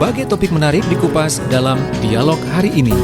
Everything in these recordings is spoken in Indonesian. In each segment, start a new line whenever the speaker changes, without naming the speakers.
Berbagai topik menarik dikupas dalam dialog hari ini.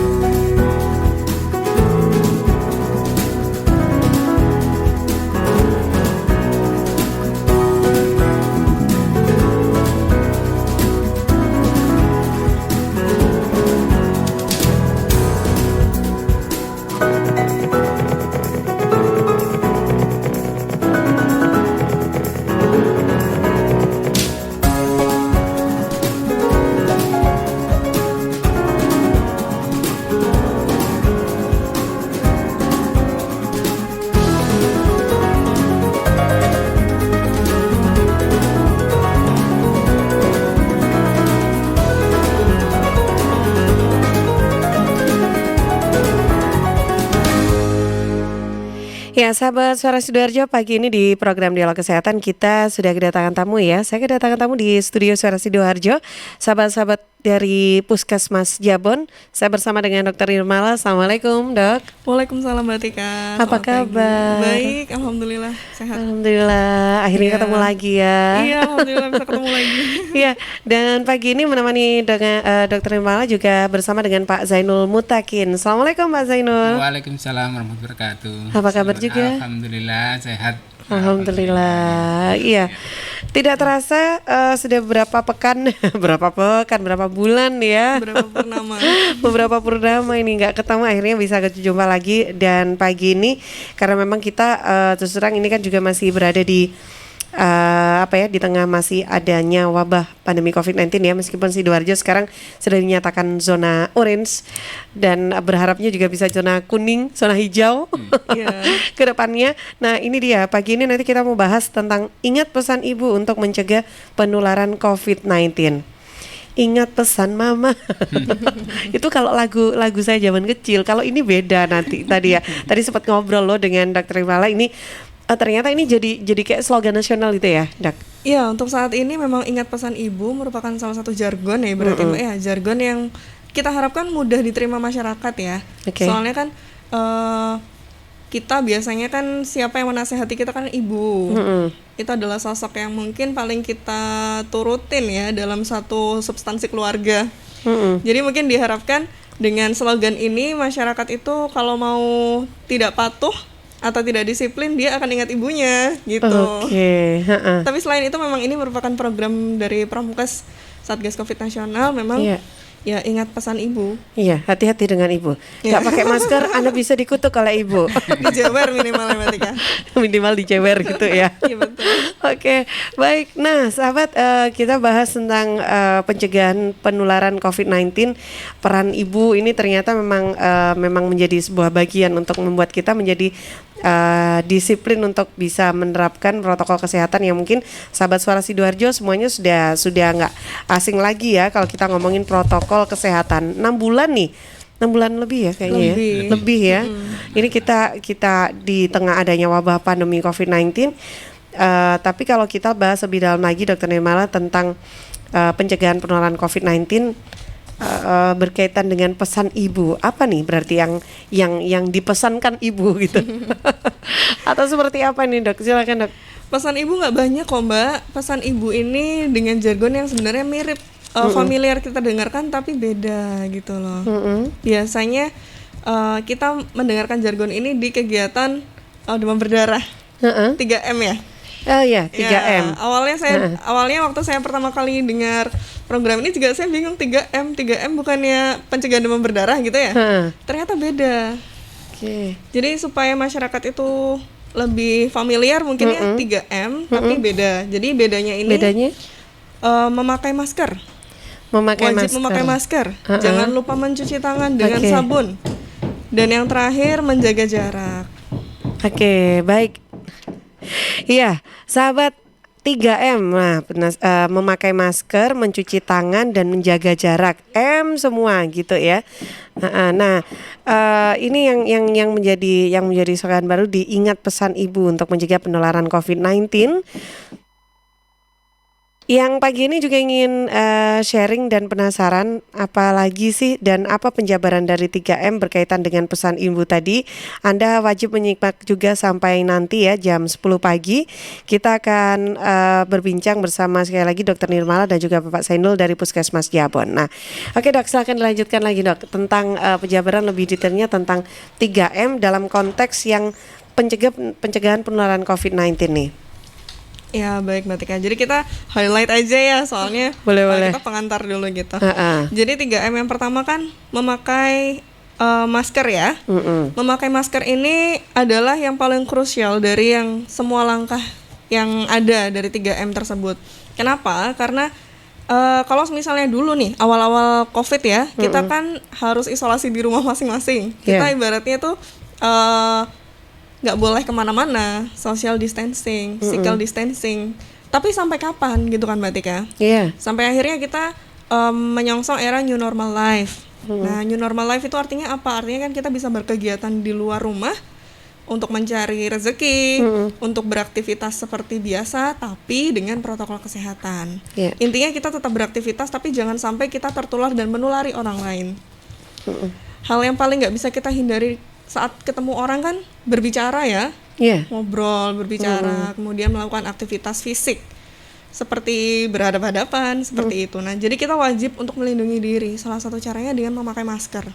Ya, sahabat Suara Sidoarjo, pagi ini di program Dialog Kesehatan kita sudah kedatangan tamu ya. Saya kedatangan tamu di studio Suara Sidoarjo, sahabat-sahabat dari Puskesmas Jabon. Saya bersama dengan Dr. Nirmala. Assalamualaikum, Dok.
Waalaikumsalam, Mbak Tika.
Apa kabar?
Baik, alhamdulillah sehat.
Alhamdulillah, akhirnya ketemu lagi ya.
Iya, alhamdulillah bisa ketemu lagi.
Iya, dan pagi ini menemani Dr. Nirmala juga bersama dengan Pak Zainul Mutakin. Assalamualaikum, Pak Zainul.
Waalaikumsalam warahmatullahi wabarakatuh.
Apa kabar juga?
Alhamdulillah sehat.
Alhamdulillah. Iya. Tidak terasa sudah berapa pekan, berapa bulan ya. Beberapa purnama ini nggak ketemu, akhirnya bisa jumpa lagi. Dan pagi ini karena memang kita terus terang ini kan juga masih berada di di tengah masih adanya wabah pandemi COVID-19 ya, meskipun Sidoarjo sekarang sudah dinyatakan zona orange dan berharapnya juga bisa zona kuning, zona hijau ke depannya. Nah, ini dia pagi ini nanti kita mau bahas tentang ingat pesan ibu untuk mencegah penularan COVID-19. Ingat pesan mama. Itu kalau lagu saya zaman kecil. Kalau ini beda nanti tadi ya. Tadi sempat ngobrol loh dengan Dr. Nirmala, ini ternyata ini jadi kayak slogan nasional gitu ya, Dak?
Iya, untuk saat ini memang ingat pesan ibu merupakan salah satu jargon ya, berarti Mbak ya, jargon yang kita harapkan mudah diterima masyarakat ya. Okay. Soalnya kan kita biasanya kan siapa yang menasehati kita kan ibu. Itu adalah sosok yang mungkin paling kita turutin ya dalam satu substansi keluarga. Jadi mungkin diharapkan dengan slogan ini masyarakat itu kalau mau tidak patuh atau tidak disiplin, dia akan ingat ibunya gitu. Tapi selain itu memang ini merupakan program dari Pramukes Satgas Covid Nasional, memang ya ingat pesan ibu. Iya,
hati-hati dengan ibu. Gak pakai masker, Anda bisa dikutuk oleh ibu.
Dijewer minimal ya.
Minimal dijewer gitu ya.
Iya betul.
Oke, baik. Nah, sahabat, kita bahas tentang pencegahan penularan COVID-19. Peran ibu ini ternyata memang menjadi sebuah bagian untuk membuat kita menjadi disiplin untuk bisa menerapkan protokol kesehatan yang mungkin sahabat Suara Sidoarjo semuanya sudah nggak asing lagi ya kalau kita ngomongin protokol kesehatan. 6 bulan nih, 6 bulan lebih ya kayaknya lebih ya. Ini kita di tengah adanya wabah pandemi COVID-19. Tapi kalau kita bahas lebih dalam lagi, Dr. Nirmala, tentang pencegahan penularan COVID-19 berkaitan dengan pesan ibu, apa nih berarti yang dipesankan ibu gitu? Atau seperti apa nih, Dok? Silakan, Dok.
Pesan ibu nggak banyak kok, Mbak. Pesan ibu ini dengan jargon yang sebenarnya mirip, familiar kita dengarkan tapi beda gitu loh. Biasanya kita mendengarkan jargon ini di kegiatan demam berdarah, 3M ya.
Oh iya, 3M.
Ya, awalnya waktu saya pertama kali dengar program ini juga saya bingung, 3M bukannya pencegahan demam berdarah gitu ya? Ternyata beda. Jadi supaya masyarakat itu lebih familiar mungkin ya 3M, tapi beda. Jadi bedanya memakai masker. Wajib memakai masker. Jangan lupa mencuci tangan dengan sabun. Dan yang terakhir menjaga jarak.
Oke, baik. Iya, sahabat, 3M. Nah, memakai masker, mencuci tangan, dan menjaga jarak. M semua gitu ya. Nah, ini yang menjadi slogan baru, diingat pesan ibu untuk mencegah penularan COVID-19. Yang pagi ini juga ingin sharing dan penasaran apalagi sih dan apa penjabaran dari 3M berkaitan dengan pesan Ibu tadi. Anda wajib menyimak juga sampai nanti ya jam 10 pagi. Kita akan berbincang bersama sekali lagi Dr. Nirmala dan juga Bapak Zainul dari Puskesmas Jabon. Nah, oke Dok, silakan dilanjutkan lagi Dok tentang penjabaran lebih detailnya tentang 3M dalam konteks yang pencegahan penularan COVID-19 nih.
Ya baik Mbak Tika, jadi kita highlight aja ya soalnya
Boleh.
kita pengantar dulu gitu. Jadi 3M yang pertama kan memakai masker ya. Memakai masker ini adalah yang paling krusial dari yang semua langkah yang ada dari 3M tersebut. Kenapa? Karena kalau misalnya dulu nih awal-awal COVID ya, kita kan harus isolasi di rumah masing-masing. Kita ibaratnya tuh nggak boleh kemana-mana, social distancing, physical distancing. Tapi sampai kapan gitu kan Mbak Tika? Sampai akhirnya kita menyongsong era new normal life. Nah, new normal life itu artinya apa? Artinya kan kita bisa berkegiatan di luar rumah untuk mencari rezeki, untuk beraktivitas seperti biasa, tapi dengan protokol kesehatan. Intinya kita tetap beraktivitas, tapi jangan sampai kita tertular dan menulari orang lain. Hal yang paling nggak bisa kita hindari saat ketemu orang kan berbicara ya, ngobrol, berbicara, kemudian melakukan aktivitas fisik seperti berhadapan-hadapan, seperti itu. Nah, jadi kita wajib untuk melindungi diri. Salah satu caranya dengan memakai masker.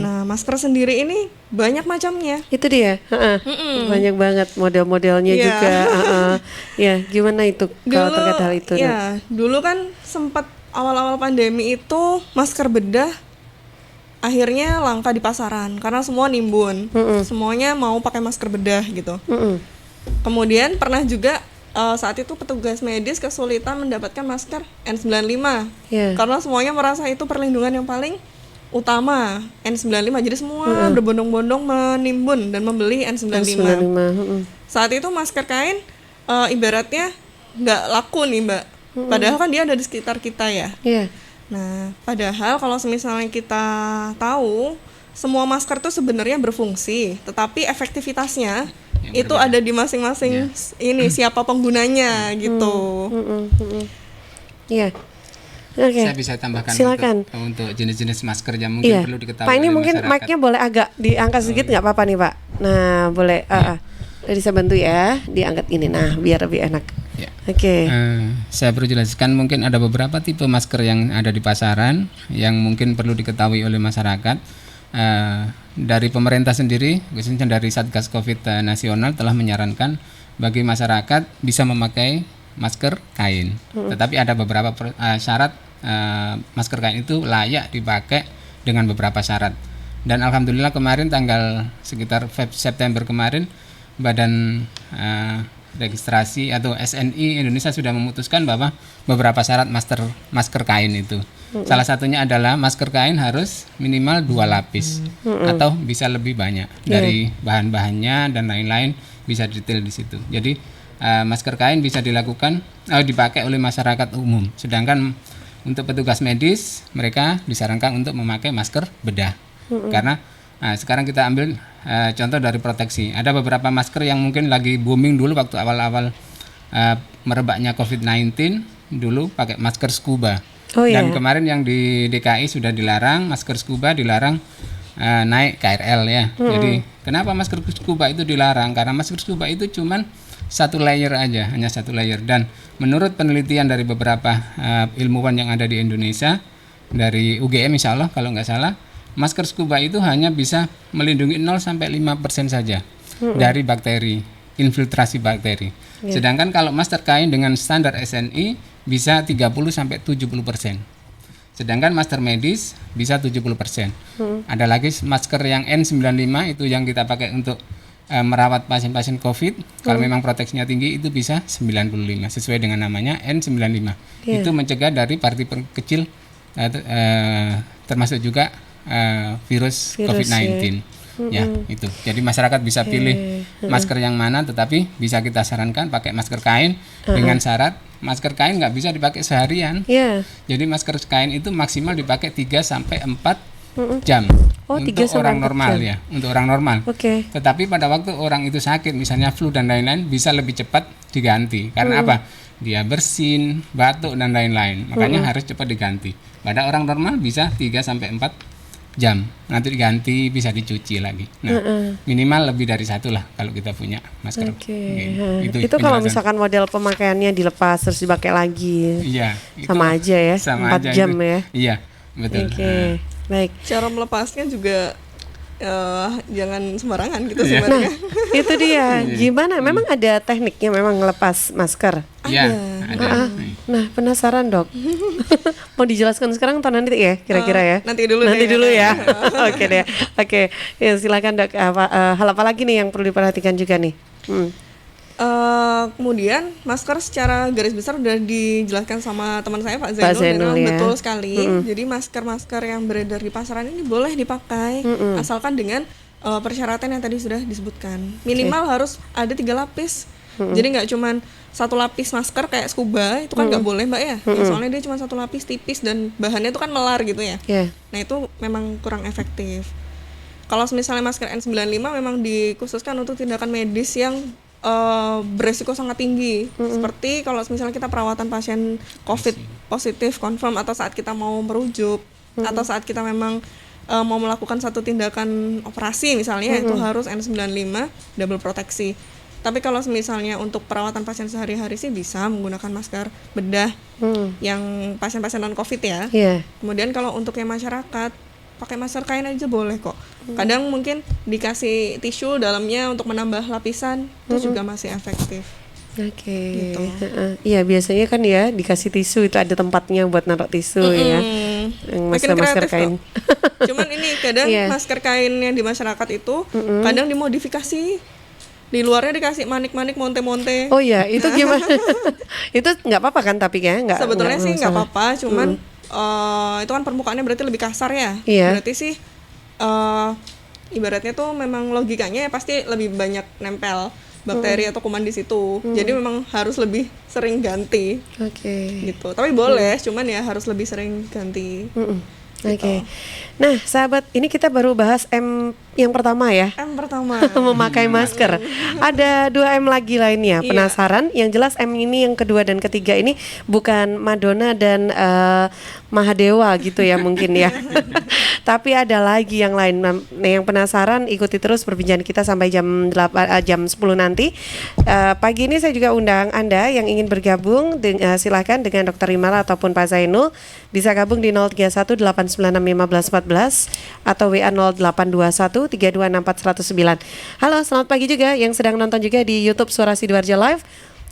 Nah, masker sendiri ini banyak macamnya.
Itu dia, banyak banget model-modelnya juga. Ya, gimana itu kalau terkait hal itu?
Ya, dulu kan sempat awal-awal pandemi itu masker bedah akhirnya langka di pasaran karena semua nimbun, semuanya mau pakai masker bedah gitu. Kemudian pernah juga saat itu petugas medis kesulitan mendapatkan masker N95 karena semuanya merasa itu perlindungan yang paling utama, N95. Jadi semua berbondong-bondong menimbun dan membeli N95. Saat itu masker kain ibaratnya nggak laku nih Mbak, padahal kan dia ada di sekitar kita ya. Nah, padahal kalau misalnya kita tahu semua masker itu sebenarnya berfungsi, tetapi efektivitasnya itu ada di masing-masing ini siapa penggunanya gitu.
Saya bisa tambahkan untuk jenis-jenis masker yang mungkin perlu diketahui
Pak, ini
oleh
mungkin
masyarakat.
mic-nya boleh agak diangkat sedikit nggak apa-apa nih Pak? Nah, boleh. Bisa bantu ya, diangkat ini. Nah, biar lebih enak.
Saya perlu jelaskan mungkin ada beberapa tipe masker yang ada di pasaran yang mungkin perlu diketahui oleh masyarakat. Dari pemerintah sendiri, khususnya dari Satgas COVID nasional telah menyarankan bagi masyarakat bisa memakai masker kain. Tetapi ada beberapa syarat masker kain itu layak dipakai dengan beberapa syarat. Dan alhamdulillah kemarin tanggal sekitar September kemarin Badan Registrasi atau SNI Indonesia sudah memutuskan bahwa beberapa syarat masker kain itu. Salah satunya adalah masker kain harus minimal 2 lapis atau bisa lebih banyak dari bahan-bahannya dan lain-lain, bisa detail di situ. Jadi masker kain bisa dipakai oleh masyarakat umum. Sedangkan untuk petugas medis mereka disarankan untuk memakai masker bedah. Karena sekarang kita ambil contoh dari proteksi. Ada beberapa masker yang mungkin lagi booming dulu waktu awal-awal merebaknya COVID-19, dulu pakai masker scuba. Dan kemarin yang di DKI sudah dilarang, masker scuba dilarang naik KRL ya. Jadi kenapa masker scuba itu dilarang? Karena masker scuba itu cuman satu layer aja, hanya satu layer. Dan menurut penelitian dari beberapa ilmuwan yang ada di Indonesia, dari UGM insya Allah kalau nggak salah, masker scuba itu hanya bisa melindungi 0-5% saja dari bakteri, infiltrasi bakteri. Sedangkan kalau masker kain dengan standar SNI bisa 30-70%. Sedangkan masker medis bisa 70%. Ada lagi masker yang N95 itu yang kita pakai untuk merawat pasien-pasien COVID. Kalau memang proteksinya tinggi itu bisa 95 sesuai dengan namanya N95. Itu mencegah dari partikel kecil termasuk juga virus COVID-19 ya itu. Jadi masyarakat bisa pilih masker yang mana, tetapi bisa kita sarankan pakai masker kain dengan syarat masker kain nggak bisa dipakai seharian. Jadi masker kain itu maksimal dipakai 3-4 jam untuk orang normal ya, untuk orang normal. Tetapi pada waktu orang itu sakit, misalnya flu dan lain-lain, bisa lebih cepat diganti. Karena apa? dia bersin, batuk dan lain-lain. Makanya harus cepat diganti. Pada orang normal bisa 3 sampai 4 jam. Nanti diganti, bisa dicuci lagi. Nah, minimal lebih dari 1 lah kalau kita punya masker.
Itu kalau misalkan model pemakaiannya dilepas terus dipakai lagi.
Iya,
sama aja ya.
Sama
4 jam
itu.
ya.
Iya, betul.
Baik.
Cara melepasnya juga jangan sembarangan gitu sebenarnya.
Itu dia. Gimana? Memang ada tekniknya memang ngelepas masker.
Iya, ada.
Nah, penasaran dok. Mau dijelaskan sekarang atau nanti ya kira-kira ya?
Nanti dulu
ya. Oke deh. Oke, ya, silakan dok. Hal apa lagi nih yang perlu diperhatikan juga nih?
Kemudian masker secara garis besar udah dijelaskan sama teman saya Pak
Zainul
Zainul,
ya.
betul sekali. Jadi masker-masker yang beredar di pasaran ini boleh dipakai asalkan dengan persyaratan yang tadi sudah disebutkan. Minimal harus ada 3 lapis. Jadi nggak cuman 1 lapis masker kayak scuba itu kan nggak boleh Mbak ya. Soalnya dia cuma 1 lapis tipis dan bahannya itu kan melar gitu ya. Nah itu memang kurang efektif. Kalau misalnya masker N95 memang dikhususkan untuk tindakan medis yang beresiko sangat tinggi, seperti kalau misalnya kita perawatan pasien COVID positif confirm atau saat kita mau merujuk atau saat kita memang mau melakukan satu tindakan operasi misalnya itu harus N95 double proteksi. Tapi kalau misalnya untuk perawatan pasien sehari-hari sih bisa menggunakan masker bedah yang pasien-pasien non COVID ya. Kemudian kalau untuk yang masyarakat pakai masker kain aja boleh kok. Kadang mungkin dikasih tisu dalamnya untuk menambah lapisan itu juga masih efektif. Gitu.
Iya biasanya kan ya dikasih tisu itu ada tempatnya buat naruh tisu ya.
Makin
masker
kreatif
kain.
Cuman ini kadang masker kain yang di masyarakat itu kadang dimodifikasi. Di luarnya dikasih manik-manik monte-monte.
Oh iya, itu gimana? Itu nggak apa-apa kan tapi ya?
Sebetulnya sih nggak apa-apa, cuman itu kan permukaannya berarti lebih kasar ya. Berarti sih ibaratnya tuh memang logikanya ya pasti lebih banyak nempel bakteri atau kuman di situ. Jadi memang harus lebih sering ganti. Gitu. Tapi boleh, cuman ya harus lebih sering ganti. Gitu.
Nah, sahabat, ini kita baru bahas M yang pertama ya.
M pertama.
Memakai masker. Ada 2 M lagi lainnya. Penasaran? Yang jelas M ini yang kedua dan ketiga ini bukan Madonna dan Mahadewa gitu ya mungkin ya. Tapi ada lagi yang lain. Nah, yang penasaran ikuti terus perbincangan kita sampai jam 10 nanti. Pagi ini saya juga undang Anda yang ingin bergabung silahkan dengan Dr. Rimala ataupun Pak Zainul bisa gabung di 031-896-1514 atau WA 0821-3264109. Halo, selamat pagi juga yang sedang nonton juga di YouTube Suara Sidoarjo Live.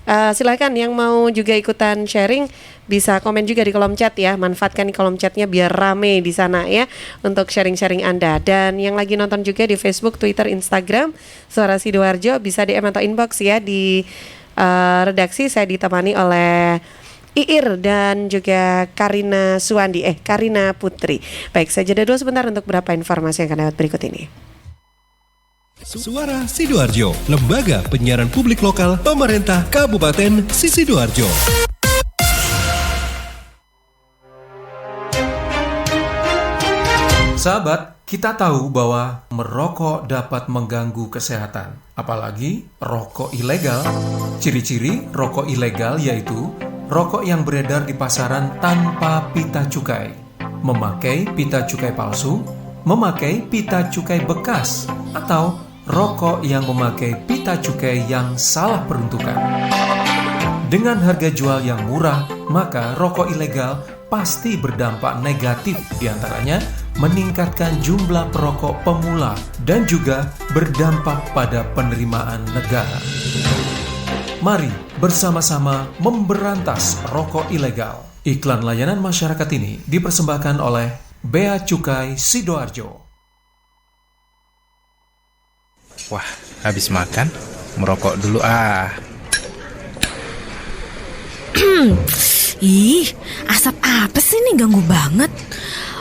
Silakan yang mau juga ikutan sharing bisa komen juga di kolom chat ya. Manfaatkan di kolom chatnya biar rame di sana ya untuk sharing-sharing Anda. Dan yang lagi nonton juga di Facebook, Twitter, Instagram Suara Sidoarjo bisa DM atau inbox ya di redaksi. Saya ditemani oleh Iir dan juga Karina Putri. Baik, saya jeda dulu sebentar untuk beberapa informasi yang akan lewat berikut ini.
Suara Sidoarjo, lembaga penyiaran publik lokal pemerintah Kabupaten Sidoarjo.
Sahabat, kita tahu bahwa merokok dapat mengganggu kesehatan, apalagi rokok ilegal. Ciri-ciri rokok ilegal yaitu rokok yang beredar di pasaran tanpa pita cukai, memakai pita cukai palsu, memakai pita cukai bekas, atau rokok yang memakai pita cukai yang salah peruntukan. Dengan harga jual yang murah, maka rokok ilegal pasti berdampak negatif, diantaranya meningkatkan jumlah perokok pemula dan juga berdampak pada penerimaan negara. Mari bersama-sama memberantas rokok ilegal. Iklan layanan masyarakat ini dipersembahkan oleh Bea Cukai Sidoarjo.
Wah, habis makan, merokok dulu ah.
Ih, asap apa sih nih, ganggu banget.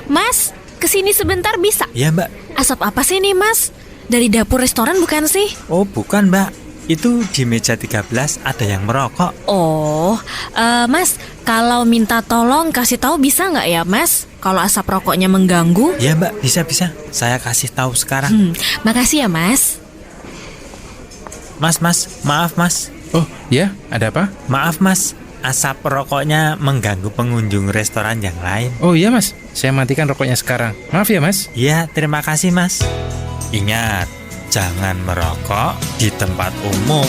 Mas, kesini sebentar bisa?
Ya mbak.
Asap apa sih nih mas? Dari dapur restoran bukan sih?
Oh bukan mbak, itu di meja 13 ada yang merokok.
Oh, mas, kalau minta tolong kasih tahu bisa nggak ya mas? Kalau asap rokoknya mengganggu?
Ya mbak, bisa, saya kasih tahu sekarang.
Makasih ya mas.
Mas, maaf mas.
Oh, ya, ada apa?
Maaf mas, asap rokoknya mengganggu pengunjung restoran yang lain.
Oh iya mas, saya matikan rokoknya sekarang. Maaf ya mas.
Ya, terima kasih mas. Ingat, jangan merokok di tempat umum.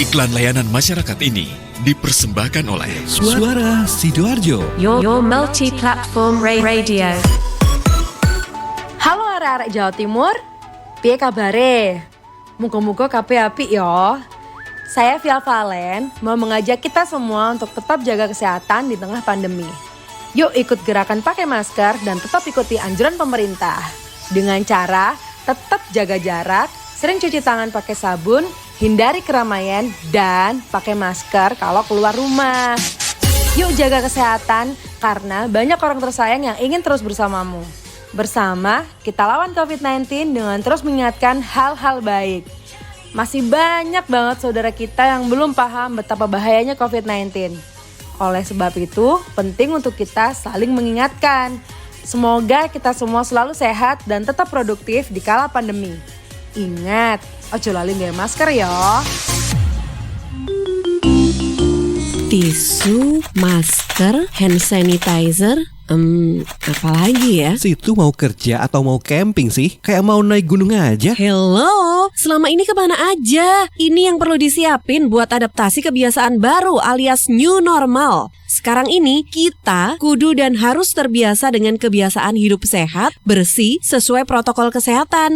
Iklan layanan masyarakat ini dipersembahkan oleh
Suara Sidoarjo.
Your multi-platform radio.
Halo arek-arek Jawa Timur, piye kabare? Muga-muga kabeh apik ya. Saya Via Valen mau mengajak kita semua untuk tetap jaga kesehatan di tengah pandemi. Yuk ikut gerakan pakai masker dan tetap ikuti anjuran pemerintah. Dengan cara tetap jaga jarak, sering cuci tangan pakai sabun, hindari keramaian, dan pakai masker kalau keluar rumah. Yuk jaga kesehatan karena banyak orang tersayang yang ingin terus bersamamu. Bersama, kita lawan COVID-19 dengan terus mengingatkan hal-hal baik. Masih banyak banget saudara kita yang belum paham betapa bahayanya COVID-19. Oleh sebab itu, penting untuk kita saling mengingatkan. Semoga kita semua selalu sehat dan tetap produktif di kala pandemi. Ingat, ojo lali nggawe masker ya.
Tisu, masker, hand sanitizer, apalagi ya?
Situ mau kerja atau mau camping sih? Kayak mau naik gunung aja.
Hello, selama ini kemana aja? Ini yang perlu disiapin buat adaptasi kebiasaan baru alias new normal. Sekarang ini kita kudu dan harus terbiasa dengan kebiasaan hidup sehat, bersih, sesuai protokol kesehatan.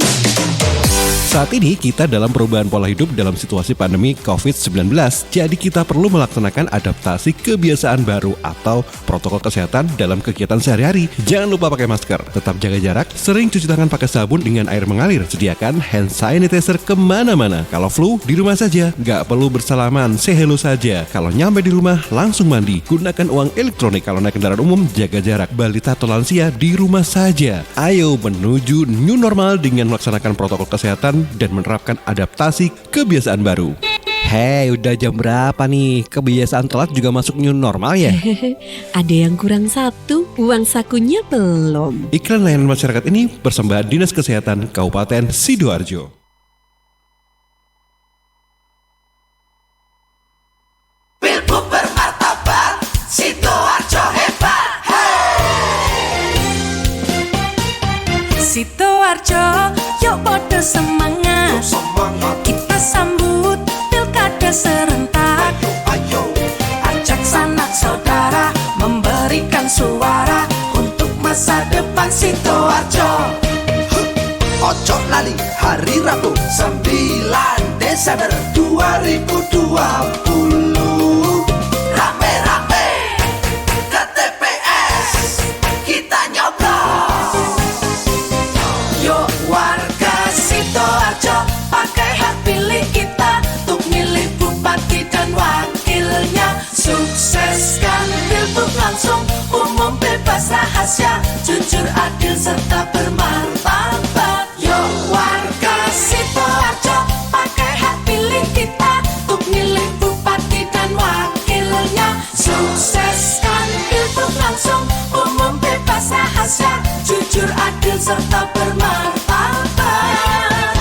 Saat ini kita dalam perubahan pola hidup dalam situasi pandemi COVID-19. Jadi kita perlu melaksanakan adaptasi kebiasaan baru atau protokol kesehatan dalam kegiatan sehari-hari. Jangan lupa pakai masker, tetap jaga jarak, sering cuci tangan pakai sabun dengan air mengalir. Sediakan hand sanitizer kemana-mana. Kalau flu, di rumah saja. Nggak perlu bersalaman, say hello saja. Kalau nyampe di rumah, langsung mandi. Gunakan uang elektronik kalau naik kendaraan umum, jaga jarak. Balita atau lansia di rumah saja. Ayo menuju new normal dengan melaksanakan protokol kesehatan dan menerapkan adaptasi kebiasaan baru. Hei, udah jam berapa nih? Kebiasaan telat juga masuk new normal ya?
Ada yang kurang satu, uang sakunya belum.
Iklan layanan masyarakat ini persembahan Dinas Kesehatan Kabupaten Sidoarjo.
Pilbub bermartabat, Sidoarjo hebat.
Sidoarjo, yuk podo semangat. Kita sambut pilkada serentak. Ajak sanak saudara memberikan suara untuk masa depan Sidoarjo.
Ojo lali hari Rabu 9 Desember 2020. Rame-rame ke TPS kita nyoblos.
Yuk warga Sidoarjo, pakai hak pilih kita untuk milih bupati dan wakilnya. Sukseskan pilbub langsung, umum bebas rahasia, jujur adil serta bermartabat. Yuk warga Sidoarjo, pakai hak pilih kita untuk milih bupati dan wakilnya. Sukseskan pilbub langsung, umum bebas rahasia, jujur adil serta bermartabat.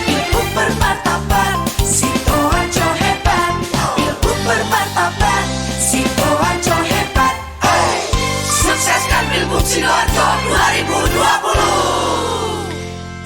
Pilbub bermartabat, Sidoarjo hebat. Pilbub bermartabat, Sidoarjo hebat.
Sukseskan Pilbub Sidoarjo 2020.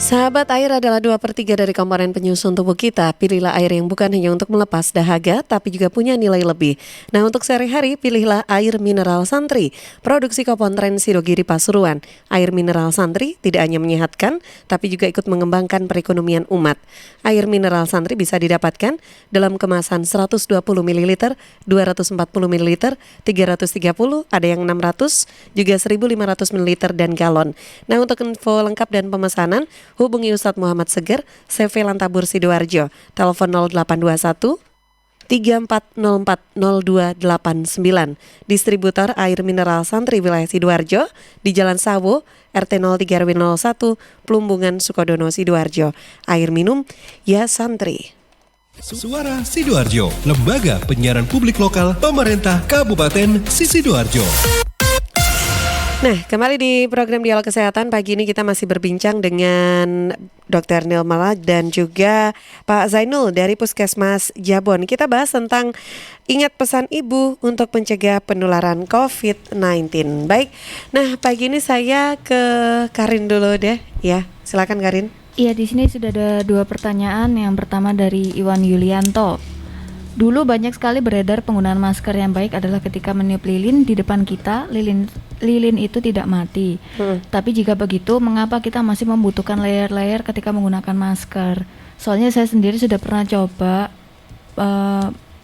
Sahabat, air adalah 2/3 dari komponen penyusun tubuh kita. Pilihlah air yang bukan hanya untuk melepas dahaga, tapi juga punya nilai lebih. Nah, untuk sehari-hari, pilihlah air mineral Santri. Produksi Kopontren Sidogiri Pasuruan. Air mineral Santri tidak hanya menyehatkan, tapi juga ikut mengembangkan perekonomian umat. Air mineral Santri bisa didapatkan dalam kemasan 120 ml, 240 ml, 330, ada yang 600, juga 1500 ml dan galon. Nah, untuk info lengkap dan pemesanan, hubungi Ustadz Muhammad Seger, CV Lantabur Sidoarjo, telepon 0821 34040289. Distributor air mineral Santri wilayah Sidoarjo di Jalan Sawo, RT 03 RW 01, Plumbungan Sukodono Sidoarjo. Air minum ya Santri.
Suara Sidoarjo, lembaga penyiaran publik lokal pemerintah Kabupaten Sidoarjo.
Nah, kembali di program Dialog Kesehatan pagi ini kita masih berbincang dengan Dr. Nilmala dan juga Pak Zainul dari Puskesmas Jabon. Kita bahas tentang ingat pesan ibu untuk mencegah penularan COVID-19. Baik, nah pagi ini saya ke Karin dulu deh, ya. Silakan Karin.
Iya, di sini sudah ada 2 pertanyaan. Yang pertama dari Iwan Yulianto. Dulu banyak sekali beredar penggunaan masker yang baik adalah ketika meniup lilin di depan kita, lilin itu tidak mati. Tapi jika begitu, mengapa kita masih membutuhkan layer-layer ketika menggunakan masker? Soalnya saya sendiri sudah pernah coba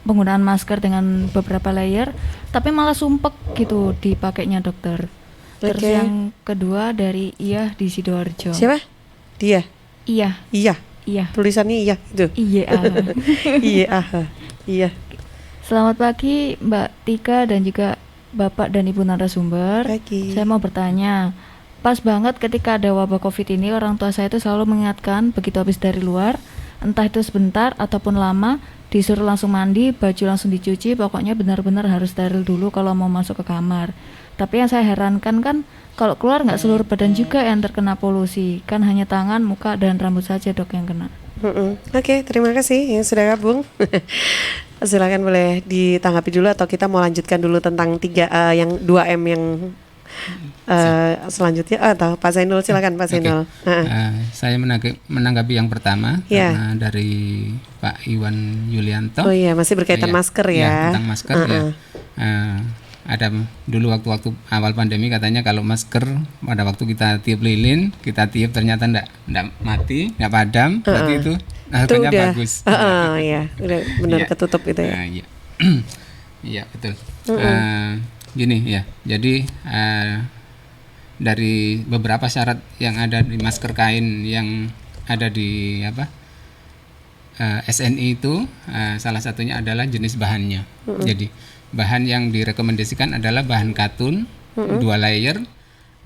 penggunaan masker dengan beberapa layer, tapi malah sumpek gitu dipakainya dokter. Terus yang kedua dari Iya di Sidoarjo.
Siapa? Dia?
Iya.
Iya.
Iya.
Tulisannya iya itu.
Iya.
Iya. Iya.
Selamat pagi Mbak Tika dan juga Bapak dan Ibu narasumber.
Pagi.
Saya mau bertanya, pas banget ketika ada wabah COVID ini, orang tua saya itu selalu mengingatkan begitu habis dari luar, entah itu sebentar ataupun lama, disuruh langsung mandi, baju langsung dicuci, pokoknya benar-benar harus steril dulu kalau mau masuk ke kamar. Tapi yang saya herankan kan, kalau keluar nggak seluruh badan juga yang terkena polusi, kan hanya tangan, muka, dan rambut saja dok yang kena.
Oke, terima kasih yang sudah gabung. Silakan boleh ditanggapi dulu atau kita mau lanjutkan dulu tentang yang 2M yang selanjutnya atau Pak Zainul, silakan Pak Zainul.
Saya menanggapi yang pertama karena dari Pak Iwan Yulianto.
Oh iya, masih berkaitan masker ya.
Ya, tentang masker ya. Ada dulu waktu awal pandemi katanya kalau masker pada waktu kita tiup lilin, kita tiup ternyata enggak mati, enggak padam, berarti itu hasilnya bagus.
Iya, udah benar ketutup itu ya.
Iya. Iya, betul. Gini ya. Jadi dari beberapa syarat yang ada di masker kain yang ada di SNI itu salah satunya adalah jenis bahannya. Jadi bahan yang direkomendasikan adalah bahan katun 2 layer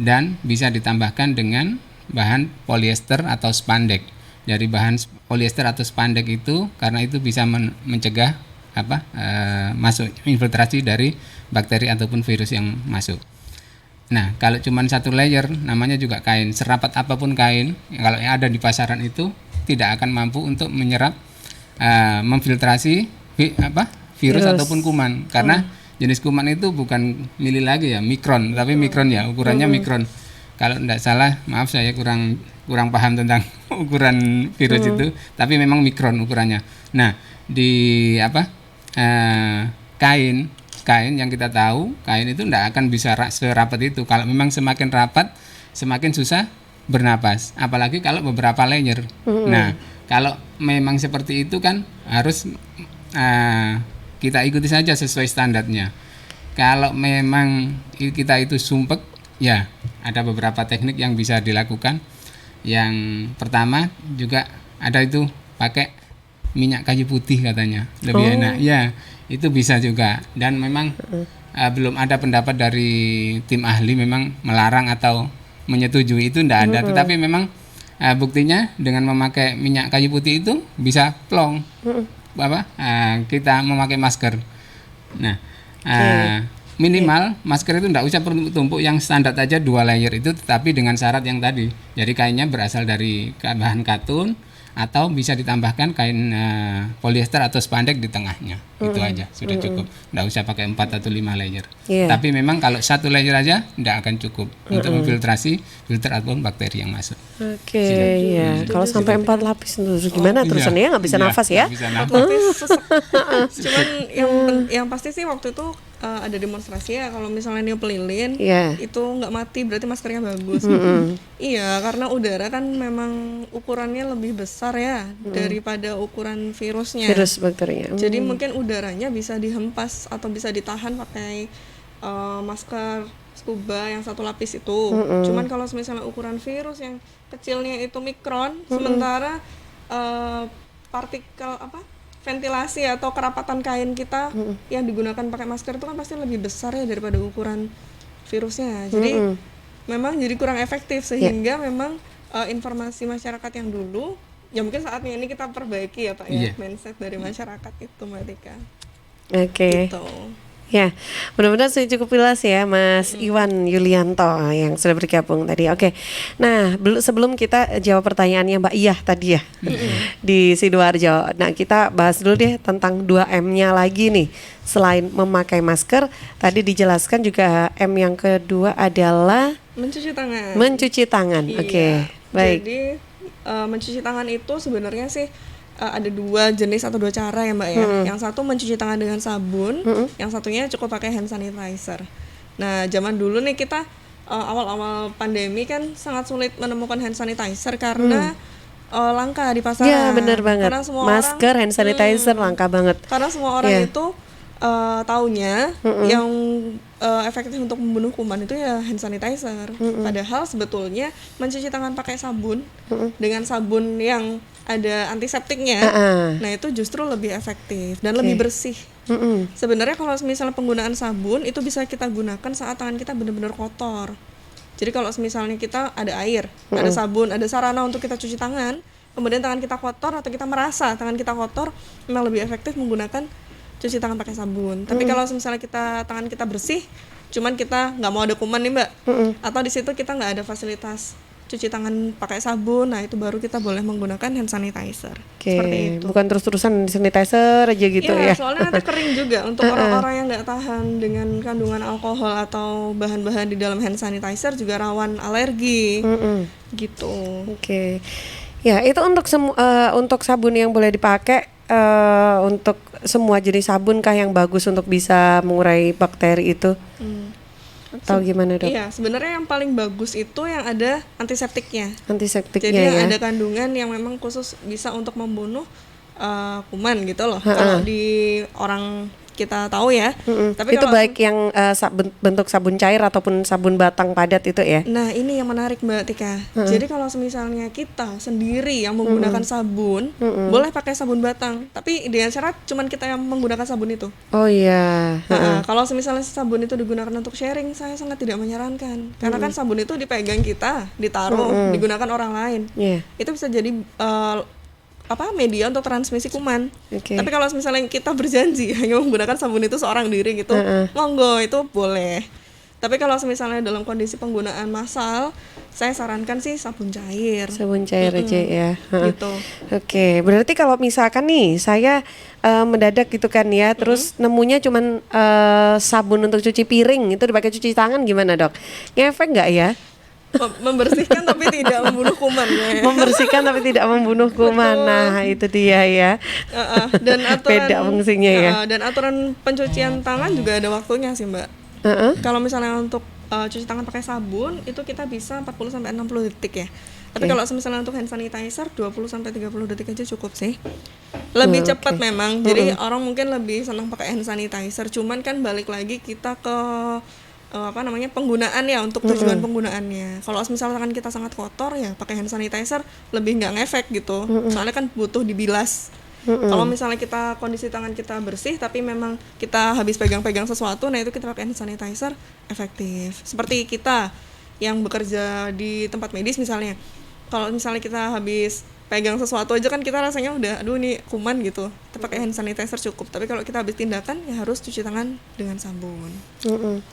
dan bisa ditambahkan dengan bahan polyester atau spandek. Dari bahan polyester atau spandek itu karena itu bisa mencegah masuk infiltrasi dari bakteri ataupun virus yang masuk. Nah, kalau cuma 1 layer namanya juga kain, serapat apapun kain kalau yang ada di pasaran itu tidak akan mampu untuk menyerap memfiltrasi virus ataupun kuman, karena jenis kuman itu bukan mili lagi ya, mikron, tapi mikron ya, ukurannya mikron. Kalau tidak salah, maaf saya kurang paham tentang ukuran virus itu, tapi memang mikron ukurannya. Nah, di kain yang kita tahu, kain itu tidak akan bisa serapat itu. Kalau memang semakin rapat, semakin susah bernapas, apalagi kalau beberapa layer. Nah, kalau memang seperti itu kan harus kita ikuti saja sesuai standarnya. Kalau memang kita itu sumpek, ya ada beberapa teknik yang bisa dilakukan. Yang pertama juga ada itu pakai minyak kayu putih katanya, lebih enak. Ya, itu bisa juga. Dan memang belum ada pendapat dari tim ahli memang melarang atau menyetujui, itu tidak ada. Tetapi memang buktinya dengan memakai minyak kayu putih itu bisa plong. Kita memakai masker. Nah, minimal masker itu tidak usah tumpuk, yang standar aja 2 layer itu, tetapi dengan syarat yang tadi. Jadi kainnya berasal dari bahan katun atau bisa ditambahkan kain polyester atau spandek di tengahnya. Itu aja sudah cukup. Tidak usah pakai 4 atau 5 layer. Tapi memang kalau 1 layer aja tidak akan cukup untuk memfiltrasi filter ataupun bakteri yang masuk.
Ya. Kalau sampai 4 lapis gimana terusannya? Nggak bisa nafas ya?
4 lapis sesek. Cuman yang pasti sih waktu itu ada demonstrasi ya, kalau misalnya niup lilin itu nggak mati, berarti maskernya bagus. Iya, karena udara kan memang ukurannya lebih besar ya daripada ukuran virusnya.
Virus bakterinya.
Jadi mungkin udaranya bisa dihempas atau bisa ditahan pakai masker scuba yang 1 lapis itu. Cuman kalau misalnya ukuran virus yang kecilnya itu mikron, sementara partikel ventilasi atau kerapatan kain kita yang digunakan pakai masker itu kan pasti lebih besar ya daripada ukuran virusnya. Jadi memang jadi kurang efektif, sehingga memang informasi masyarakat yang dulu ya mungkin saatnya ini kita perbaiki ya Pak ya, mindset dari masyarakat itu Mbak Tika.
Gitu. Ya, mudah-mudahan sudah cukup jelas ya Mas Iwan Yulianto yang sudah bergabung tadi. Oke, nah sebelum kita jawab pertanyaannya Mbak Iyah tadi ya di Sidoarjo. Nah kita bahas dulu deh tentang 2M-nya lagi nih. Selain memakai masker, tadi dijelaskan juga M yang kedua adalah
mencuci tangan.
Mencuci tangan,
Iya.
Oke, baik.
Jadi mencuci tangan itu sebenarnya sih ada 2 jenis atau 2 cara ya Mbak ya. Yang satu mencuci tangan dengan sabun, yang satunya cukup pakai hand sanitizer. Nah zaman dulu nih kita awal-awal pandemi kan sangat sulit menemukan hand sanitizer karena langka di pasaran.
Ya benar banget.
Karena semua
Masker, hand sanitizer langka banget.
Karena semua orang itu taunya yang efektif untuk membunuh kuman itu ya hand sanitizer. Padahal sebetulnya mencuci tangan pakai sabun dengan sabun yang ada antiseptiknya, nah itu justru lebih efektif dan lebih bersih. Sebenarnya kalau misalnya penggunaan sabun itu bisa kita gunakan saat tangan kita benar-benar kotor. Jadi kalau misalnya kita ada air, ada sabun, ada sarana untuk kita cuci tangan, kemudian tangan kita kotor atau kita merasa tangan kita kotor, memang lebih efektif menggunakan cuci tangan pakai sabun. Tapi kalau misalnya tangan kita bersih, cuman kita nggak mau ada kuman nih Mbak, atau di situ kita nggak ada fasilitas cuci tangan pakai sabun, nah itu baru kita boleh menggunakan hand sanitizer. Seperti itu.
Bukan terus-terusan sanitizer aja gitu ya.
Soalnya nanti kering juga untuk orang-orang yang nggak tahan dengan kandungan alkohol atau bahan-bahan di dalam hand sanitizer juga rawan alergi. Gitu.
Oke. Ya, itu untuk sabun yang boleh dipakai untuk semua jenis sabun kah yang bagus untuk bisa mengurai bakteri itu? Atau gimana Dok?
Iya, sebenarnya yang paling bagus itu yang ada antiseptiknya.
Antiseptiknya
jadi
ya.
yang ada kandungan yang memang khusus bisa untuk membunuh kuman gitu loh. Kalau di orang kita tahu ya. Tapi
itu baik yang bentuk sabun cair ataupun sabun batang padat itu ya.
Nah ini yang menarik Mbak Tika. Jadi kalau misalnya kita sendiri yang menggunakan sabun, boleh pakai sabun batang. Tapi dengan syarat cuman kita yang menggunakan sabun itu.
Oh iya.
Kalau misalnya sabun itu digunakan untuk sharing, saya sangat tidak menyarankan. Karena kan sabun itu dipegang kita, ditaruh, digunakan orang lain. Itu bisa jadi media untuk transmisi kuman. Tapi kalau misalnya kita berjanji hanya menggunakan sabun itu seorang diri gitu, monggo itu boleh. Tapi kalau misalnya dalam kondisi penggunaan massal, saya sarankan sih sabun cair.
Sabun cair aja ya.
Gitu.
Oke, berarti kalau misalkan nih saya mendadak gitu kan ya, terus nemunya cuman sabun untuk cuci piring itu dipakai cuci tangan gimana Dok? Ngefek nggak ya?
Membersihkan tapi tidak membunuh kuman ya.
Membersihkan tapi tidak membunuh kuman. Nah itu dia ya.
Dan aturan
beda fungsinya ya.
Dan aturan pencucian tangan juga ada waktunya sih Mbak. Kalau misalnya untuk cuci tangan pakai sabun itu kita bisa 40-60 detik ya. Tapi kalau misalnya untuk hand sanitizer 20-30 detik aja cukup sih. Lebih cepat memang. Jadi orang mungkin lebih senang pakai hand sanitizer. Cuman kan balik lagi kita ke penggunaan ya, untuk tujuan penggunaannya. Kalau misalnya tangan kita sangat kotor ya pakai hand sanitizer lebih nggak ngefek gitu. Soalnya kan butuh dibilas. Kalau misalnya kondisi tangan kita bersih tapi memang kita habis pegang-pegang sesuatu, nah itu kita pakai hand sanitizer efektif. Seperti kita yang bekerja di tempat medis misalnya. Kalau misalnya kita habis pegang sesuatu aja kan kita rasanya udah aduh nih kuman gitu, kita pakai hand sanitizer cukup. Tapi kalau kita habis tindakan ya harus cuci tangan dengan sabun.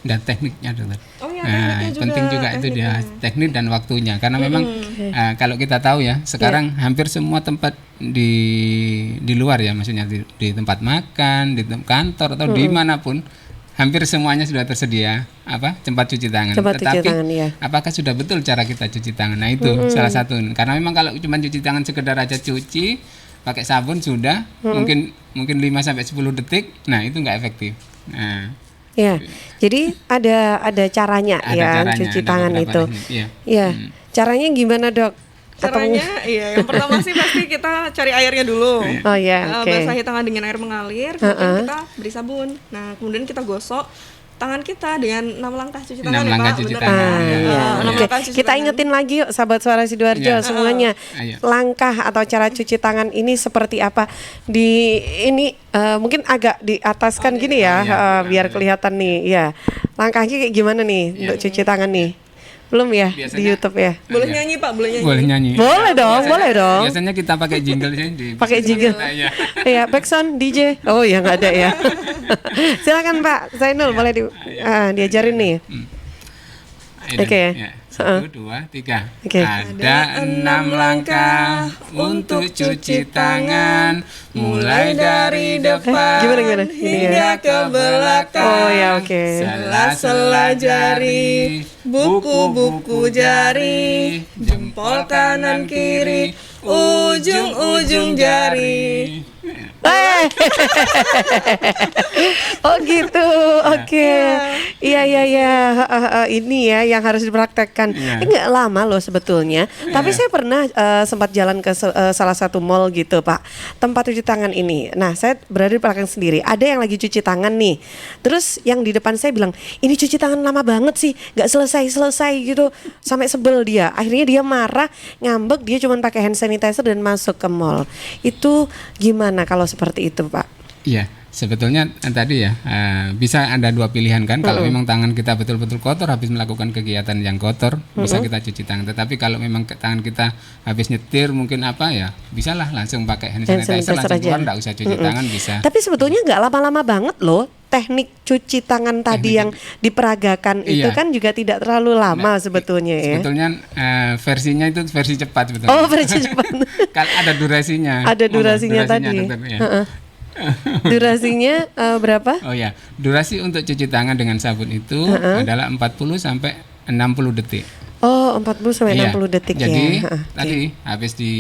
Dan tekniknya Dokter.
Tekniknya
penting juga itu dia teknik dan waktunya, karena memang kalau kita tahu ya sekarang hampir semua tempat di luar ya, maksudnya di tempat makan, di kantor atau dimanapun hampir semuanya sudah tersedia tempat cuci tangan. Tetapi apakah sudah betul cara kita cuci tangan? Nah itu salah satu. Karena memang kalau cuma cuci tangan sekedar aja cuci pakai sabun sudah mungkin 5-10 detik, nah itu nggak efektif. Nah,
ya, jadi ada caranya cuci tangan itu. Caranya gimana Dok?
Caranya yang pertama sih pasti kita cari airnya dulu. Basahi tangan dengan air mengalir, kemudian kita beri sabun. Nah kemudian kita gosok tangan kita dengan 6 langkah cuci tangan.
6 langkah cuci tangan.
Kita ingetin lagi yuk sahabat Suara Sidoarjo semuanya. Langkah atau cara cuci tangan ini seperti apa? Ini mungkin agak di atas kan gini ya, biar kelihatan nih. Ya, langkahnya kayak gimana nih untuk cuci tangan nih? Belum ya di
Biasanya-
YouTube ya?
Boleh nyanyi Pak, boleh nyanyi.
Boleh nyanyi.
Boleh dong, boleh dong.
Biasanya kita pakai jingle di
Pakai jingle.
Iya.
Iya, backsound DJ. Oh ya nggak ada ya. Silakan Pak Zainul, boleh diajarin nih. Oke.
Ya. 1, 2, 3.
Oke.
Ada 6 langkah untuk cuci tangan, mulai dari depan
Gimana?
hingga ke belakang.
Oh ya, oke.
Sela-sela jari, buku-buku jari, jempol kanan kiri, ujung-ujung jari.
Oh gitu, oke. Iya. Ini ya yang harus dipraktekkan. Nggak lama loh sebetulnya. Tapi saya pernah sempat jalan ke salah satu mall gitu Pak. Tempat cuci tangan ini. Nah saya berada di belakang sendiri. Ada yang lagi cuci tangan nih. Terus yang di depan saya bilang, ini cuci tangan lama banget sih, nggak selesai gitu. Sampai sebel dia. Akhirnya dia marah, ngambek. Dia cuma pakai hand sanitizer dan masuk ke mall. Itu gimana kalau seperti itu Pak?
Iya, sebetulnya tadi ya bisa ada dua pilihan kan. Kalau memang tangan kita betul-betul kotor habis melakukan kegiatan yang kotor, bisa kita cuci tangan. Tetapi kalau memang tangan kita habis nyetir mungkin apa ya, bisalah langsung pakai hand sanitizer langsung keluar, nggak usah cuci tangan bisa.
Tapi sebetulnya nggak lama-lama banget loh. Teknik cuci tangan tadi yang diperagakan itu kan juga tidak terlalu lama sebetulnya ya.
Sebetulnya versinya itu versi cepat sebetulnya.
Oh, versi cepat.
Kan ada durasinya.
Ada durasinya tadi. Durasinya berapa?
Oh ya, durasi untuk cuci tangan dengan sabun itu adalah 40 sampai 60 detik.
Oh, 40 sampai 60 detik ya.
Jadi tadi habis di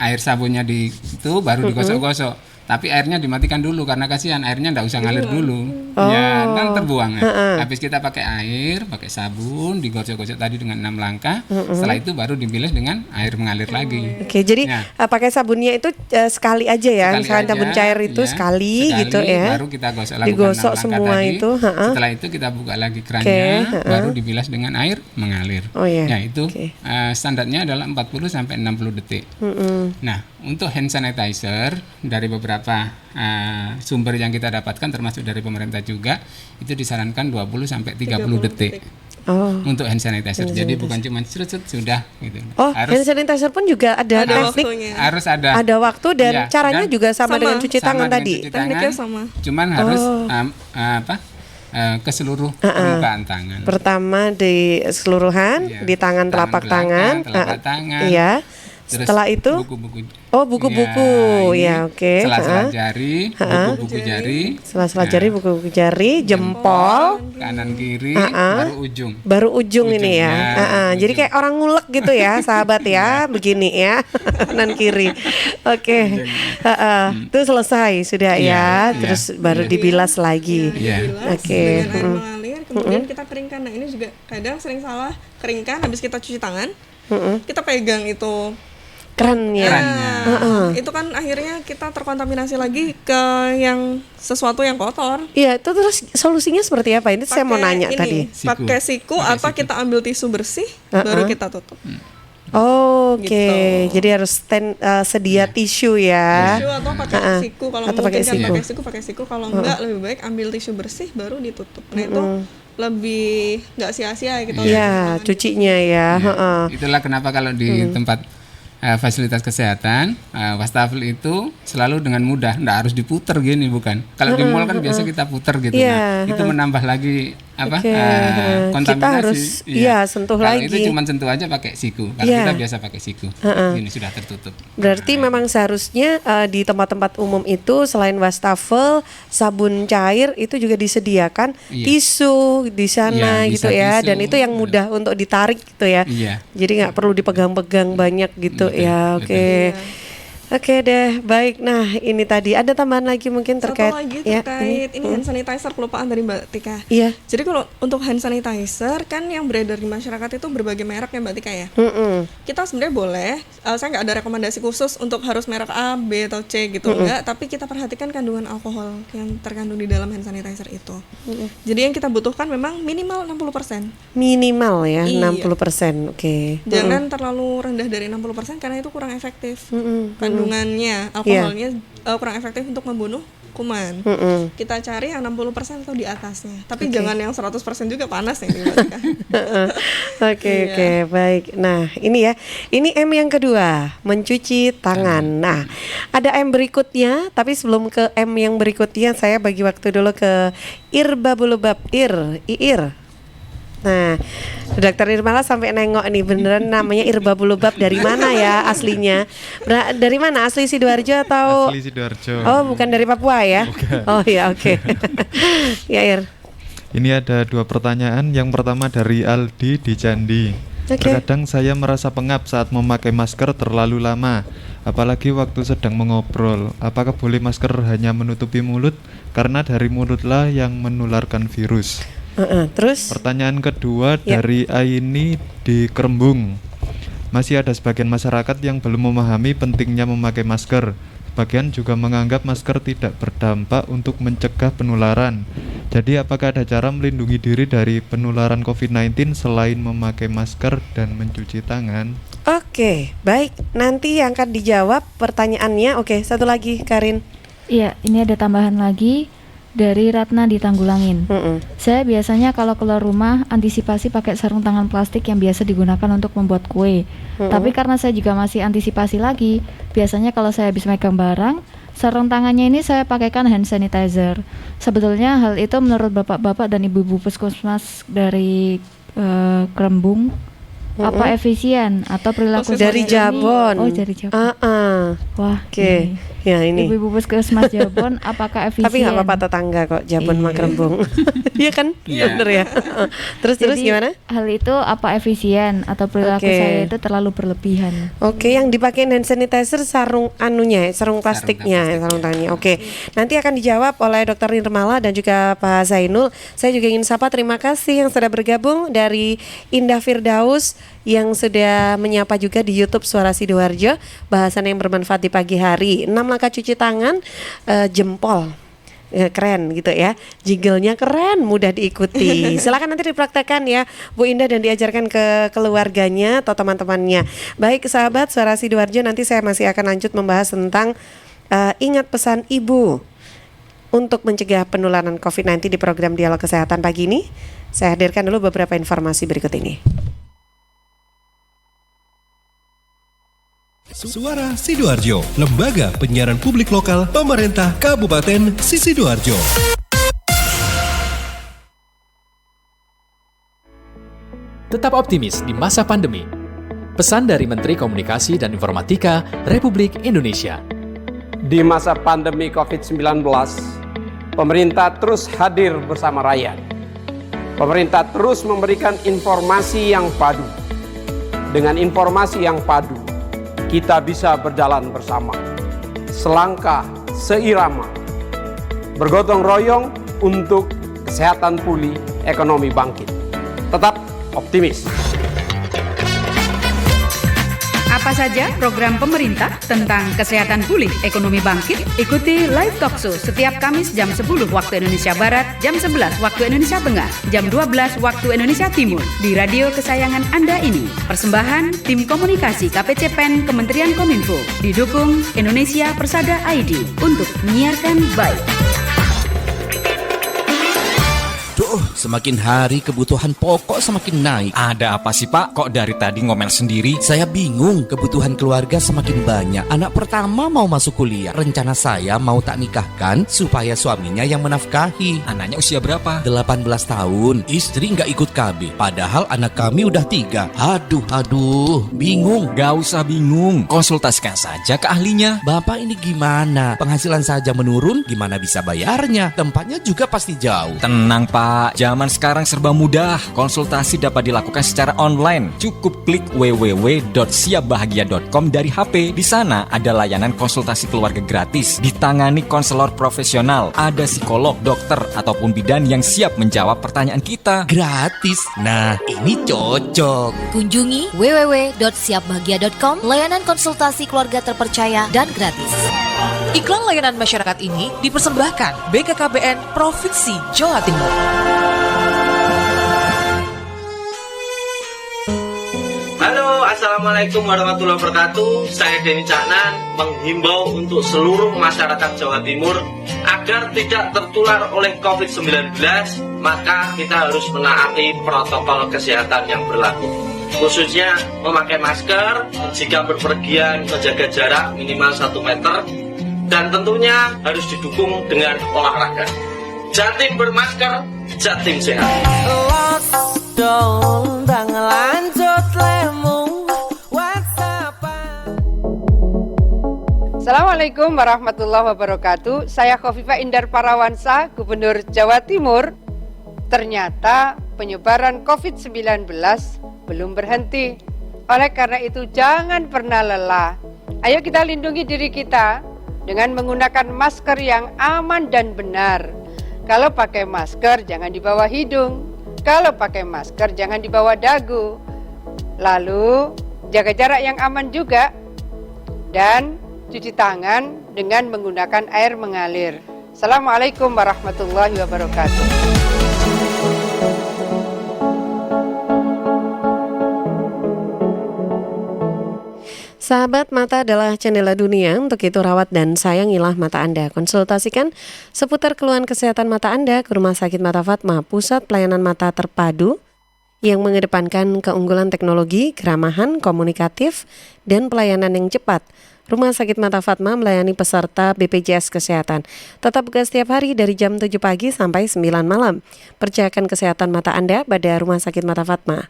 air sabunnya itu baru digosok-gosok. Tapi airnya dimatikan dulu karena kasihan airnya enggak usah ngalir dulu. Ya, kan terbuang. Habis kita pakai air, pakai sabun, digosok-gosok tadi dengan 6 langkah. Setelah itu baru dibilas dengan air mengalir lagi.
Oke, jadi pakai sabunnya itu sekali aja ya. Misalnya sabun cair itu sekali gitu ya.
Baru kita gosok lakukan
digosok 6 semua tadi. Itu.
Setelah itu kita buka lagi kerannya, baru dibilas dengan air mengalir.
Oh ya.
Nah, itu standarnya adalah 40 sampai 60 detik. Nah, untuk hand sanitizer dari beberapa sumber yang kita dapatkan termasuk dari pemerintah juga itu disarankan 20 sampai 30 detik. Untuk hand sanitizer. Jadi bukan cuma serut-serut sudah gitu.
Hand sanitizer pun juga ada teknik.
Harus ada.
Ada waktu dan caranya juga sama dengan cuci tangan tadi.
Tekniknya sama.
Cuman harus ke seluruh permukaan tangan.
Pertama di keseluruhan, di tangan telapak tangan. Iya. Setelah itu buku-buku. Buku-buku. Ya, oke.
Sela-sela jari, buku-buku jari.
Sela-sela jari, buku-buku jari, jempol,
kanan kiri, baru ujung.
Baru ujung ini ya. Jadi kayak orang ngulek gitu ya, sahabat ya, begini ya. Kanan kiri. Oke. Itu selesai sudah ya. Terus baru dibilas lagi. Oke.
Kemudian kita keringkan. Nah, ini juga kadang sering salah keringkan habis kita cuci tangan. Kita pegang itu
kerannya.
Itu kan akhirnya kita terkontaminasi lagi ke yang sesuatu yang kotor.
Iya, itu terus solusinya seperti apa? Ini saya mau nanya tadi.
Pakai siku atau kita ambil tisu bersih baru kita tutup.
Oke, gitu. Jadi harus sedia tisu ya.
Tisu atau pakai siku kalau mungkin pakai siku kalau enggak lebih baik ambil tisu bersih baru ditutup. Nah, itu lebih nggak sia-sia gitu.
Iya, cucinya ya.
Itulah kenapa kalau di tempat fasilitas kesehatan, wastafel itu selalu dengan mudah, nggak harus diputer gini bukan. Kalau di mall kan biasa kita puter gitu, nah, itu menambah lagi kontaminasi.
Kita harus sentuh
kalau
lagi.
Itu cuma sentuh aja pakai siku. Kalau kita biasa pakai siku, ini sudah tertutup.
Berarti memang seharusnya di tempat-tempat umum itu selain wastafel, sabun cair itu juga disediakan tisu di sana gitu ya, dan itu yang mudah untuk ditarik gitu ya. Jadi nggak perlu dipegang-pegang banyak gitu. Ya, oke. Oke deh, baik. Nah, ini tadi ada tambahan lagi mungkin terkait
ini hand sanitizer, kelupaan dari Mbak Tika.
Iya.
Jadi kalau untuk hand sanitizer kan yang beredar di masyarakat itu berbagai merek ya Mbak Tika ya. Kita sebenarnya boleh, saya nggak ada rekomendasi khusus untuk harus merek A, B atau C gitu enggak, tapi kita perhatikan kandungan alkohol yang terkandung di dalam hand sanitizer itu. Jadi yang kita butuhkan memang minimal 60%.
Minimal ya, 60%. Oke.
Jangan terlalu rendah dari 60% karena itu kurang efektif. Kandungannya alkoholnya kurang efektif untuk membunuh kuman. Kita cari yang 60% atau di atasnya. Tapi jangan yang 100% juga, panas yang dimatikan.
Oke, baik. Nah, ini ya. Ini M yang kedua, mencuci tangan. Nah, ada M berikutnya, tapi sebelum ke M yang berikutnya saya bagi waktu dulu ke Irbabulubab Iir. Nah, Dokter Nirmala sampai nengok nih, beneran namanya Irbabulubab, dari mana ya aslinya? Dari mana? Asli Sidoarjo atau?
Asli Sidoarjo.
Oh, bukan dari Papua ya?
Bukan.
Oh ya, oke. Ya, Ir.
Ini ada 2 pertanyaan. Yang pertama dari Aldi di Candi. Terkadang saya merasa pengap saat memakai masker terlalu lama, apalagi waktu sedang mengobrol. Apakah boleh masker hanya menutupi mulut? Karena dari mulutlah yang menularkan virus.
Terus?
Pertanyaan kedua dari Aini di Kerembung. Masih ada sebagian masyarakat yang belum memahami pentingnya memakai masker. Sebagian juga menganggap masker tidak berdampak untuk mencegah penularan. Jadi apakah ada cara melindungi diri dari penularan COVID-19 selain memakai masker dan mencuci tangan?
Oke, baik. Nanti yang akan dijawab pertanyaannya. Oke, satu lagi, Karin.
Iya, ini ada tambahan lagi dari Ratna di Tanggulangin. Saya biasanya kalau keluar rumah antisipasi pakai sarung tangan plastik yang biasa digunakan untuk membuat kue. Tapi karena saya juga masih antisipasi lagi, biasanya kalau saya habis megang barang, sarung tangannya ini saya pakaikan hand sanitizer. Sebetulnya hal itu menurut bapak-bapak dan ibu-ibu puskesmas dari Kerembung, apa efisien atau perilaku
dari Jabon?
Oh, dari Jabon. Wah,
oke. Ya, ini
ibu-ibu puskesmas Jabon, apakah efisien?
Tapi nggak apa-apa, tetangga kok, Jabon sama Kerembung. Iya kan? Bener ya. Terus gimana?
Hal itu apa efisien atau perilaku saya itu terlalu berlebihan?
Oke, yang dipakai hand sanitizer sarung plastiknya, sarung tangannya. Oke. Nanti akan dijawab oleh Dr. Nirmala dan juga Pak Zainul. Saya juga ingin sapa terima kasih yang sudah bergabung dari Indah Firdaus yang sudah menyapa juga di YouTube Suara Sidoarjo, bahasan yang bermanfaat di pagi hari. 6 langkah cuci tangan, jempol. Keren gitu ya, jinglenya keren, mudah diikuti. Silakan nanti dipraktekkan ya Bu Indah dan diajarkan ke keluarganya atau teman-temannya. Baik sahabat Suara Sidoarjo, nanti saya masih akan lanjut membahas tentang ingat pesan ibu untuk mencegah penularan COVID-19 di program Dialog Kesehatan pagi ini. Saya hadirkan dulu beberapa informasi berikut ini.
Suara Sidoarjo, lembaga penyiaran publik lokal pemerintah Kabupaten Sidoarjo.
Tetap optimis di masa pandemi. Pesan dari Menteri Komunikasi dan Informatika Republik Indonesia.
Di masa pandemi COVID-19, pemerintah terus hadir bersama rakyat. Pemerintah terus memberikan informasi yang padu. Dengan informasi yang padu, kita bisa berjalan bersama, selangkah, seirama, bergotong royong untuk kesehatan pulih, ekonomi bangkit. Tetap optimis.
Apa saja program pemerintah tentang kesehatan pulih, ekonomi bangkit? Ikuti Live Talk Show setiap Kamis jam 10 waktu Indonesia Barat, jam 11 waktu Indonesia Tengah, jam 12 waktu Indonesia Timur di radio kesayangan Anda ini. Persembahan Tim Komunikasi KPCPEN Kementerian Kominfo, didukung Indonesia Persada ID untuk menyiarkan baik.
Duh, semakin hari kebutuhan pokok semakin naik. Ada apa sih Pak? Kok dari tadi ngomel sendiri? Saya bingung, kebutuhan keluarga semakin banyak. Anak pertama mau masuk kuliah. Rencana saya mau tak nikahkan supaya suaminya yang menafkahi. Anaknya usia berapa? 18 tahun. Istri nggak ikut KB. Padahal anak kami udah 3. Aduh, bingung. Gak usah bingung, konsultasikan saja ke ahlinya. Bapak ini gimana? Penghasilan saja menurun, gimana bisa bayarnya? Tempatnya juga pasti jauh.
Tenang Pak, zaman sekarang serba mudah. Konsultasi dapat dilakukan secara online. Cukup klik www.siapbahagia.com dari HP. Di sana ada layanan konsultasi keluarga gratis. Ditangani konselor profesional. Ada psikolog, dokter, ataupun bidan yang siap menjawab pertanyaan kita.
Gratis? Nah, ini cocok.
Kunjungi www.siapbahagia.com, layanan konsultasi keluarga terpercaya dan gratis. Iklan layanan masyarakat ini dipersembahkan BKKBN Provinsi Jawa Timur.
Halo, assalamualaikum
Assalamualaikum warahmatullahi wabarakatuh. Saya Denny Caknan menghimbau untuk seluruh masyarakat Jawa Timur agar tidak tertular oleh COVID-19, maka kita harus menaati protokol kesehatan yang berlaku. Khususnya memakai masker, jika berpergian menjaga jarak minimal 1 meter, dan tentunya harus didukung dengan olahraga. Jatim bermasker, Jatim sehat.
Assalamualaikum warahmatullahi wabarakatuh. Saya Khofifah Indar Parawansa, Gubernur Jawa Timur. Ternyata penyebaran COVID-19 belum berhenti. Oleh karena itu jangan pernah lelah. Ayo kita lindungi diri kita dengan menggunakan masker yang aman dan benar. Kalau pakai masker jangan di bawah hidung. Kalau pakai masker jangan di bawah dagu. Lalu jaga jarak yang aman juga. Dan cuci tangan dengan menggunakan air mengalir. Assalamualaikum warahmatullahi wabarakatuh.
Sahabat mata adalah jendela dunia, untuk itu rawat dan sayangilah mata Anda. Konsultasikan seputar keluhan kesehatan mata Anda ke Rumah Sakit Mata Fatma, pusat pelayanan mata terpadu yang mengedepankan keunggulan teknologi, keramahan, komunikatif, dan pelayanan yang cepat. Rumah Sakit Mata Fatma melayani peserta BPJS Kesehatan. Tetap buka setiap hari dari jam 7 pagi sampai 9 malam. Percayakan kesehatan mata Anda pada Rumah Sakit Mata Fatma.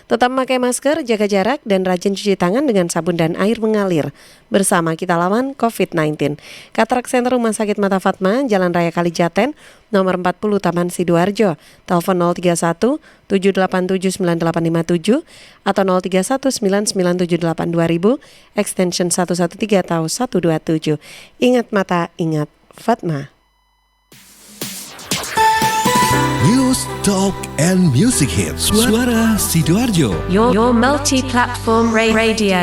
Tetap memakai masker, jaga jarak, dan rajin cuci tangan dengan sabun dan air mengalir. Bersama kita lawan COVID-19. Katarak Center Rumah Sakit Mata Fatma, Jalan Raya Kalijaten, nomor 40 Taman Sidoarjo. Telepon 031 787 9857 atau 031 9978 2000, extension 113 atau 127. Ingat mata, ingat Fatma.
News, Talk, and Music Hits. Suara Sidoarjo.
Your multi-platform radio.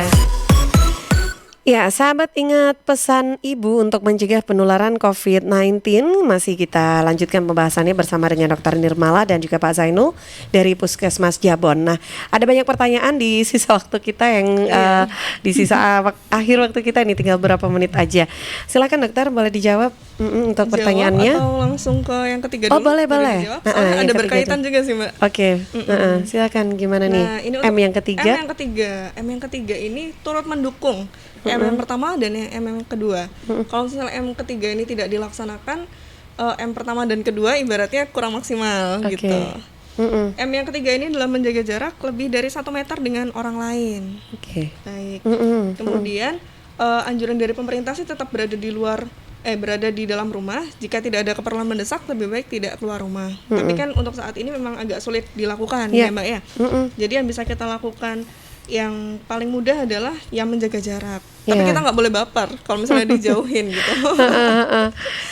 Ya, sahabat, ingat pesan ibu untuk mencegah penularan COVID-19. Masih kita lanjutkan pembahasannya bersama dengan Dr. Nirmala dan juga Pak Zainul dari Puskesmas Jabon. Nah, ada banyak pertanyaan di sisa waktu kita yang di sisa akhir waktu kita ini, tinggal berapa menit aja. Silakan dokter, boleh dijawab untuk pertanyaannya.
Atau langsung ke yang ketiga dulu?
Oh, boleh.
Ada berkaitan juga sih, Mbak.
Oke. Silakan, gimana nih? M yang ketiga.
M yang ketiga ini turut mendukung M yang pertama dan M yang kedua. Kalau misalnya M ketiga ini tidak dilaksanakan, M pertama dan kedua ibaratnya kurang maksimal gitu. M yang ketiga ini adalah menjaga jarak lebih dari 1 meter dengan orang lain. Baik. Kemudian anjuran dari pemerintah sih tetap berada di dalam rumah. Jika tidak ada keperluan mendesak, lebih baik tidak keluar rumah. Tapi kan untuk saat ini memang agak sulit dilakukan, ya Mbak ya. Jadi yang bisa kita lakukan yang paling mudah adalah yang menjaga jarak. Tapi kita nggak boleh baper kalau misalnya dijauhin gitu.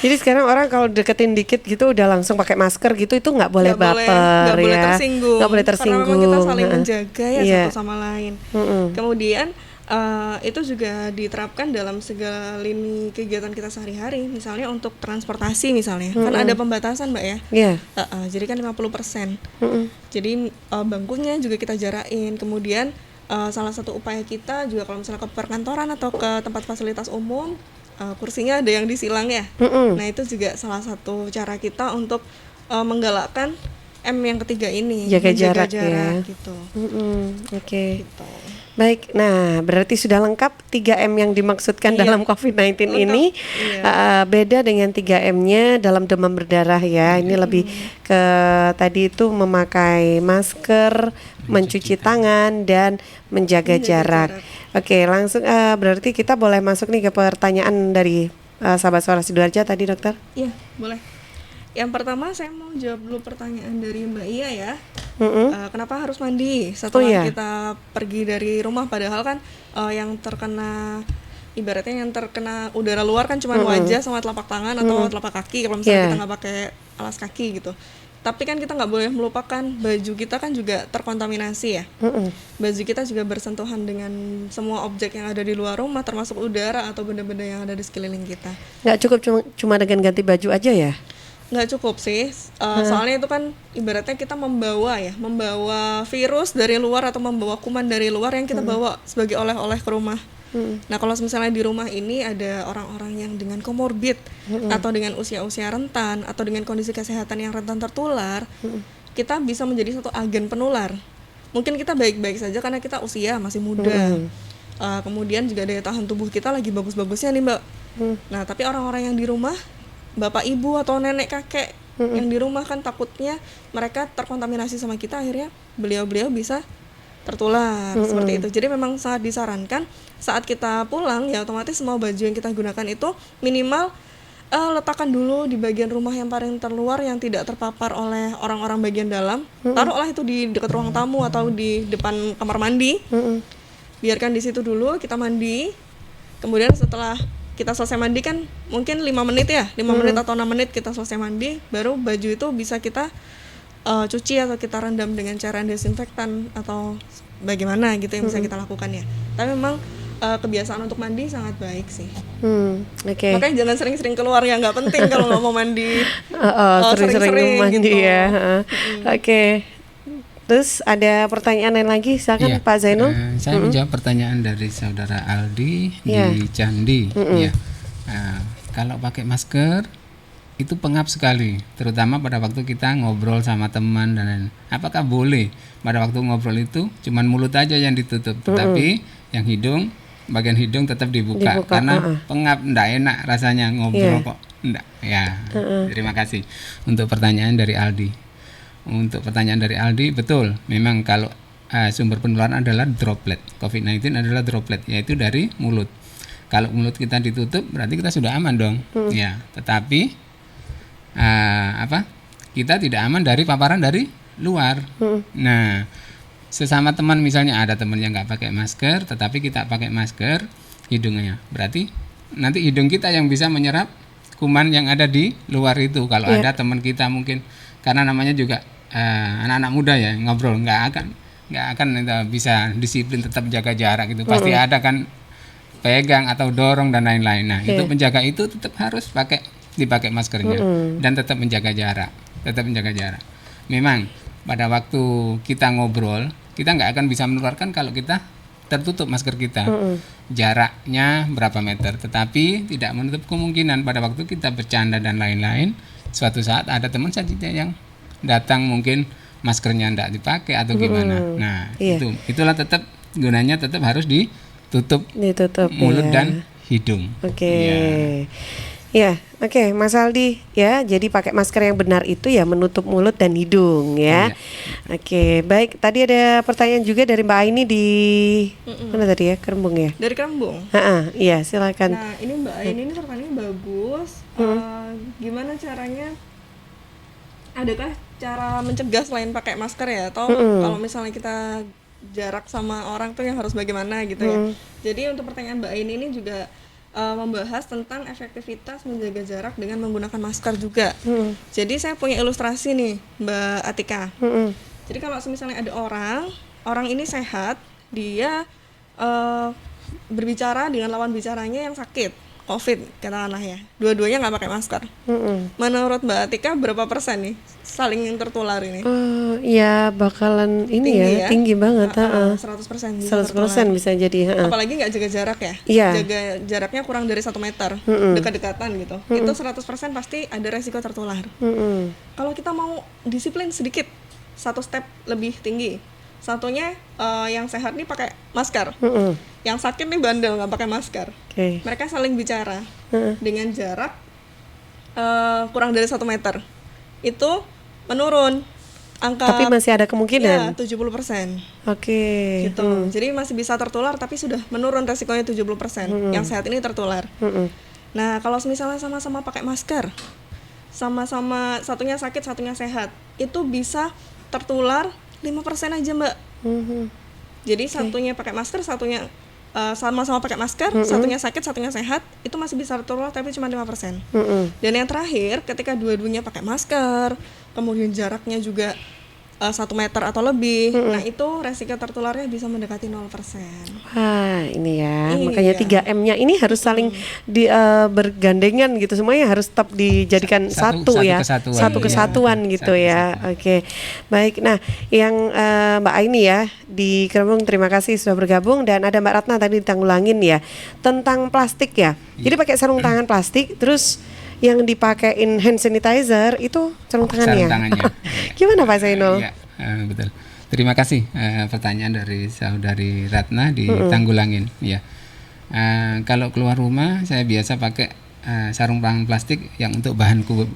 Jadi sekarang orang kalau deketin dikit gitu udah langsung pakai masker gitu, itu nggak boleh baper,
nggak boleh tersinggung.
Nggak boleh tersinggung.
Karena memang kita saling menjaga ya satu sama lain. Kemudian itu juga diterapkan dalam segala lini kegiatan kita sehari-hari. Misalnya untuk transportasi misalnya, kan ada pembatasan Mbak ya. Jadi kan 50%. Jadi bangkunya juga kita jarakin. Kemudian salah satu upaya kita juga kalau misalnya ke perkantoran atau ke tempat fasilitas umum, kursinya ada yang disilang ya. Nah itu juga salah satu cara kita untuk menggalakkan M yang ketiga ini,
jaga jarak ya.
Gitu.
Gitu. Baik, nah berarti sudah lengkap 3M yang dimaksudkan dalam COVID-19 ini. Beda dengan 3M-nya dalam demam berdarah ya. Ini lebih ke tadi itu memakai masker, mencuci tangan, dan menjaga jarak. Oke, langsung berarti kita boleh masuk nih ke pertanyaan dari sahabat Suara Sidoarjo tadi, dokter.
Iya, boleh. Yang pertama saya mau jawab dulu pertanyaan dari Mbak Iya ya. Kenapa harus mandi setelah kita pergi dari rumah, padahal kan yang terkena ibaratnya yang terkena udara luar kan cuma wajah sama telapak tangan atau telapak kaki kalau misalnya kita nggak pakai alas kaki gitu. Tapi kan kita nggak boleh melupakan baju kita kan juga terkontaminasi ya. Baju kita juga bersentuhan dengan semua objek yang ada di luar rumah, termasuk udara atau benda-benda yang ada di sekeliling kita.
Nggak cukup cuma dengan ganti baju aja ya?
Nggak cukup sih, soalnya itu kan ibaratnya kita membawa virus dari luar atau membawa kuman dari luar yang kita bawa sebagai oleh-oleh ke rumah. Nah kalau misalnya di rumah ini ada orang-orang yang dengan komorbid atau dengan usia-usia rentan atau dengan kondisi kesehatan yang rentan tertular, kita bisa menjadi satu agen penular. Mungkin kita baik-baik saja karena kita usia masih muda, kemudian juga daya tahan tubuh kita lagi bagus-bagusnya nih Mbak. Nah tapi orang-orang yang di rumah, bapak ibu atau nenek kakek yang di rumah kan takutnya mereka terkontaminasi sama kita, akhirnya beliau-beliau bisa tertular seperti itu. Jadi memang sangat disarankan saat kita pulang ya otomatis semua baju yang kita gunakan itu minimal letakkan dulu di bagian rumah yang paling terluar yang tidak terpapar oleh orang-orang bagian dalam. Taruhlah itu di dekat ruang tamu atau di depan kamar mandi. Biarkan di situ dulu kita mandi. Kemudian setelah kita selesai mandi kan mungkin 5 menit ya, 5 menit atau 6 menit kita selesai mandi, baru baju itu bisa kita cuci atau kita rendam dengan cairan desinfektan atau bagaimana gitu yang bisa kita lakukan ya. Tapi memang kebiasaan untuk mandi sangat baik sih. Makanya jangan sering-sering keluar yang nggak penting kalau nggak mau mandi.
Sering-sering mandi gitu. Ya. Terus ada pertanyaan lain lagi, silakan Pak Zainul.
Saya menjawab pertanyaan dari saudara Aldi di Candi. Kalau pakai masker itu pengap sekali, terutama pada waktu kita ngobrol sama teman dan lain. Apakah boleh pada waktu ngobrol itu cuman mulut aja yang ditutup, tetapi yang bagian hidung tetap dibuka karena pengap, enggak enak rasanya ngobrol kok. Enggak. Terima kasih untuk pertanyaan dari Aldi. Untuk pertanyaan dari Aldi, betul. Memang kalau sumber penularan adalah droplet. COVID-19 adalah droplet, yaitu dari mulut. Kalau mulut kita ditutup, berarti kita sudah aman dong. Ya, tetapi kita tidak aman dari paparan dari luar. Nah, sesama teman misalnya ada teman yang nggak pakai masker, tetapi kita pakai masker hidungnya, berarti nanti hidung kita yang bisa menyerap kuman yang ada di luar itu. Kalau ada teman kita mungkin karena namanya juga anak-anak muda ya ngobrol nggak akan bisa disiplin tetap jaga jarak gitu, pasti ada kan pegang atau dorong dan lain-lain. Nah itu penjaga itu tetap harus dipakai maskernya dan tetap menjaga jarak. Memang pada waktu kita ngobrol kita nggak akan bisa menularkan kalau kita tertutup masker kita, jaraknya berapa meter, tetapi tidak menutup kemungkinan pada waktu kita bercanda dan lain-lain, suatu saat ada teman saja yang datang mungkin maskernya tidak dipakai atau gimana. Nah itulah tetap gunanya tetap harus ditutup mulut dan hidung.
Mas Aldi ya, jadi pakai masker yang benar itu ya menutup mulut dan hidung ya. Baik, tadi ada pertanyaan juga dari Mbak Aini di mana tadi ya, Kerembung ya?
Dari Kerembung.
Iya, silakan.
Nah, ini Mbak Aini ini pertanyaannya bagus. Gimana caranya? Adakah cara mencegah selain pakai masker ya? Atau kalau misalnya kita jarak sama orang tuh yang harus bagaimana gitu ya? Jadi untuk pertanyaan Mbak Aini ini juga membahas tentang efektivitas menjaga jarak dengan menggunakan masker juga. Jadi saya punya ilustrasi nih Mbak Atika. Jadi kalau misalnya ada orang ini sehat, dia berbicara dengan lawan bicaranya yang sakit COVID katakanlah ya, dua-duanya nggak pakai masker. Menurut Mbak Atika berapa persen nih saling tertular ini?
Ya bakalan ini tinggi banget.
100%
100% bisa jadi.
Apalagi nggak jaga jarak ya. Jaga jaraknya kurang dari 1 meter, dekat-dekatan gitu. Itu 100% pasti ada resiko tertular. Kalau kita mau disiplin sedikit, 1 step lebih tinggi. Satunya yang sehat nih pakai masker, yang sakit nih bandel nggak pakai masker. Mereka saling bicara dengan jarak kurang dari 1 meter, itu menurun angka.
Tapi masih ada kemungkinan.
70%. Gitu. Jadi masih bisa tertular, tapi sudah menurun resikonya 70%. Yang sehat ini tertular. Nah kalau misalnya sama-sama pakai masker, sama-sama satunya sakit satunya sehat, itu bisa tertular 5% aja Mbak. Jadi satunya pakai masker, satunya sama-sama pakai masker, satunya sakit, satunya sehat, itu masih bisa tertular tapi cuma 5%. Dan yang terakhir, ketika dua-duanya pakai masker, kemudian jaraknya juga 1 meter atau lebih. Nah, itu resiko tertularnya bisa mendekati 0%.
Wah, ini ya.
Iya.
Makanya 3M-nya ini harus saling bergandengan gitu. Semuanya harus tetap dijadikan satu ya.
Kesatuan.
Satu kesatuan gitu ya. Oke. Baik. Nah, yang Mbak Aini ya di Kerembung, terima kasih sudah bergabung, dan ada Mbak Ratna tadi ditanggulangin ya tentang plastik ya. Jadi pakai sarung tangan plastik, terus yang dipakein hand sanitizer itu sarung tangannya. Gimana Pak Zainul?
Ya, betul. Terima kasih pertanyaan dari saudari Ratna di Tanggulangin. Ya, kalau keluar rumah saya biasa pakai sarung tangan plastik yang untuk bahan kue,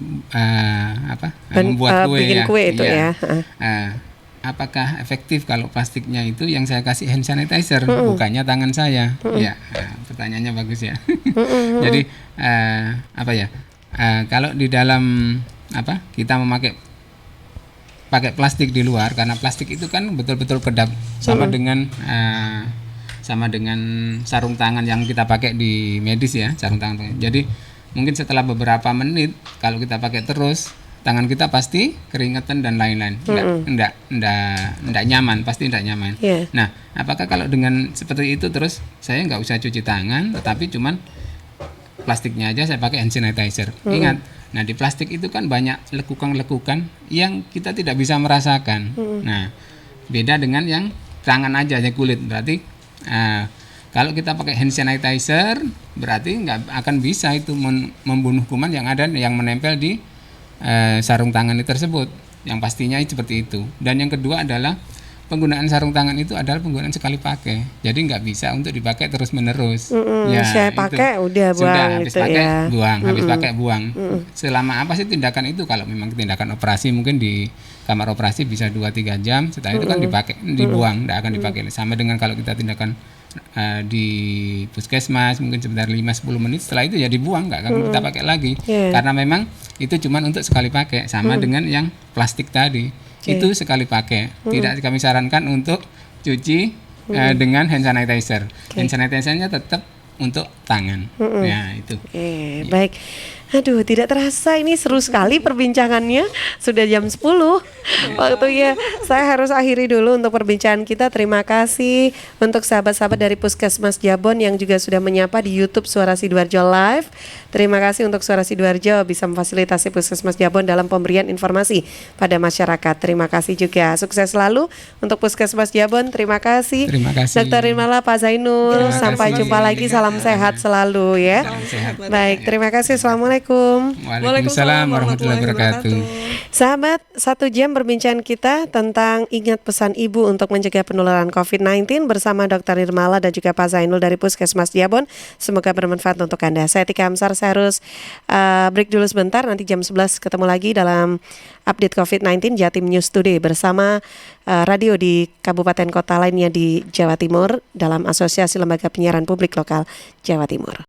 membuat kue
bikin
ya.
kue itu ya.
Apakah efektif kalau plastiknya itu yang saya kasih hand sanitizer, bukannya tangan saya? Ya, pertanyaannya bagus ya. Jadi kalau di dalam kita pakai plastik di luar, karena plastik itu kan betul-betul kedap sama dengan sarung tangan yang kita pakai di medis ya, sarung tangan. Jadi mungkin setelah beberapa menit kalau kita pakai terus, tangan kita pasti keringetan dan lain-lain. Enggak nyaman, pasti enggak nyaman.
Yeah.
Nah, apakah kalau dengan seperti itu terus saya nggak usah cuci tangan, tetapi cuman plastiknya aja saya pakai hand sanitizer. Ingat, nah di plastik itu kan banyak lekukan-lekukan yang kita tidak bisa merasakan. Nah, beda dengan yang tangan aja, ya kulit. Berarti kalau kita pakai hand sanitizer, berarti nggak akan bisa itu membunuh kuman yang ada yang menempel di sarung tangan tersebut. Yang pastinya seperti itu. Dan yang kedua adalah penggunaan sarung tangan itu adalah penggunaan sekali pakai, jadi nggak bisa untuk dipakai terus menerus. Ya,
saya pakai udah buang
habis
gitu
pakai
ya.
buang, habis pakai buang. Selama apa sih tindakan itu? Kalau memang tindakan operasi mungkin di kamar operasi bisa 2-3 jam, setelah itu kan dipakai, dibuang, nggak akan dipakai. Sama dengan kalau kita tindakan di puskesmas mungkin sebentar 5-10 menit, setelah itu ya dibuang, nggak akan kita pakai lagi. Karena memang itu cuma untuk sekali pakai, sama dengan yang plastik tadi. Itu sekali pakai, tidak kami sarankan untuk cuci dengan hand sanitizer. Hand sanitizernya tetap untuk tangan. Ya, itu.
Baik. Aduh, tidak terasa ini seru sekali perbincangannya. Sudah jam 10 waktunya. Saya harus akhiri dulu untuk perbincangan kita. Terima kasih untuk sahabat-sahabat dari Puskesmas Jabon yang juga sudah menyapa di YouTube Suara Sidoarjo Live. Terima kasih untuk Suara Sidoarjo bisa memfasilitasi Puskesmas Jabon dalam pemberian informasi pada masyarakat. Terima kasih juga. Sukses selalu untuk Puskesmas Jabon. Terima kasih.
Terima kasih.
Dr. Rimala, Pak Zainul. Sampai jumpa lagi. Salam sehat selalu ya. Baik, terima kasih. Assalamualaikum.
Waalaikumsalam warahmatullahi wabarakatuh.
Sahabat, 1 jam perbincangan kita tentang ingat pesan ibu untuk mencegah penularan COVID-19 bersama Dr. Nirmala dan juga Pak Zainul dari Puskesmas Jabon. Semoga bermanfaat untuk Anda. Saya Tika Amsar, saya harus break dulu sebentar. Nanti jam 11 ketemu lagi dalam update COVID-19 Jatim News Today bersama radio di kabupaten kota lainnya di Jawa Timur dalam Asosiasi Lembaga Penyiaran Publik Lokal Jawa Timur.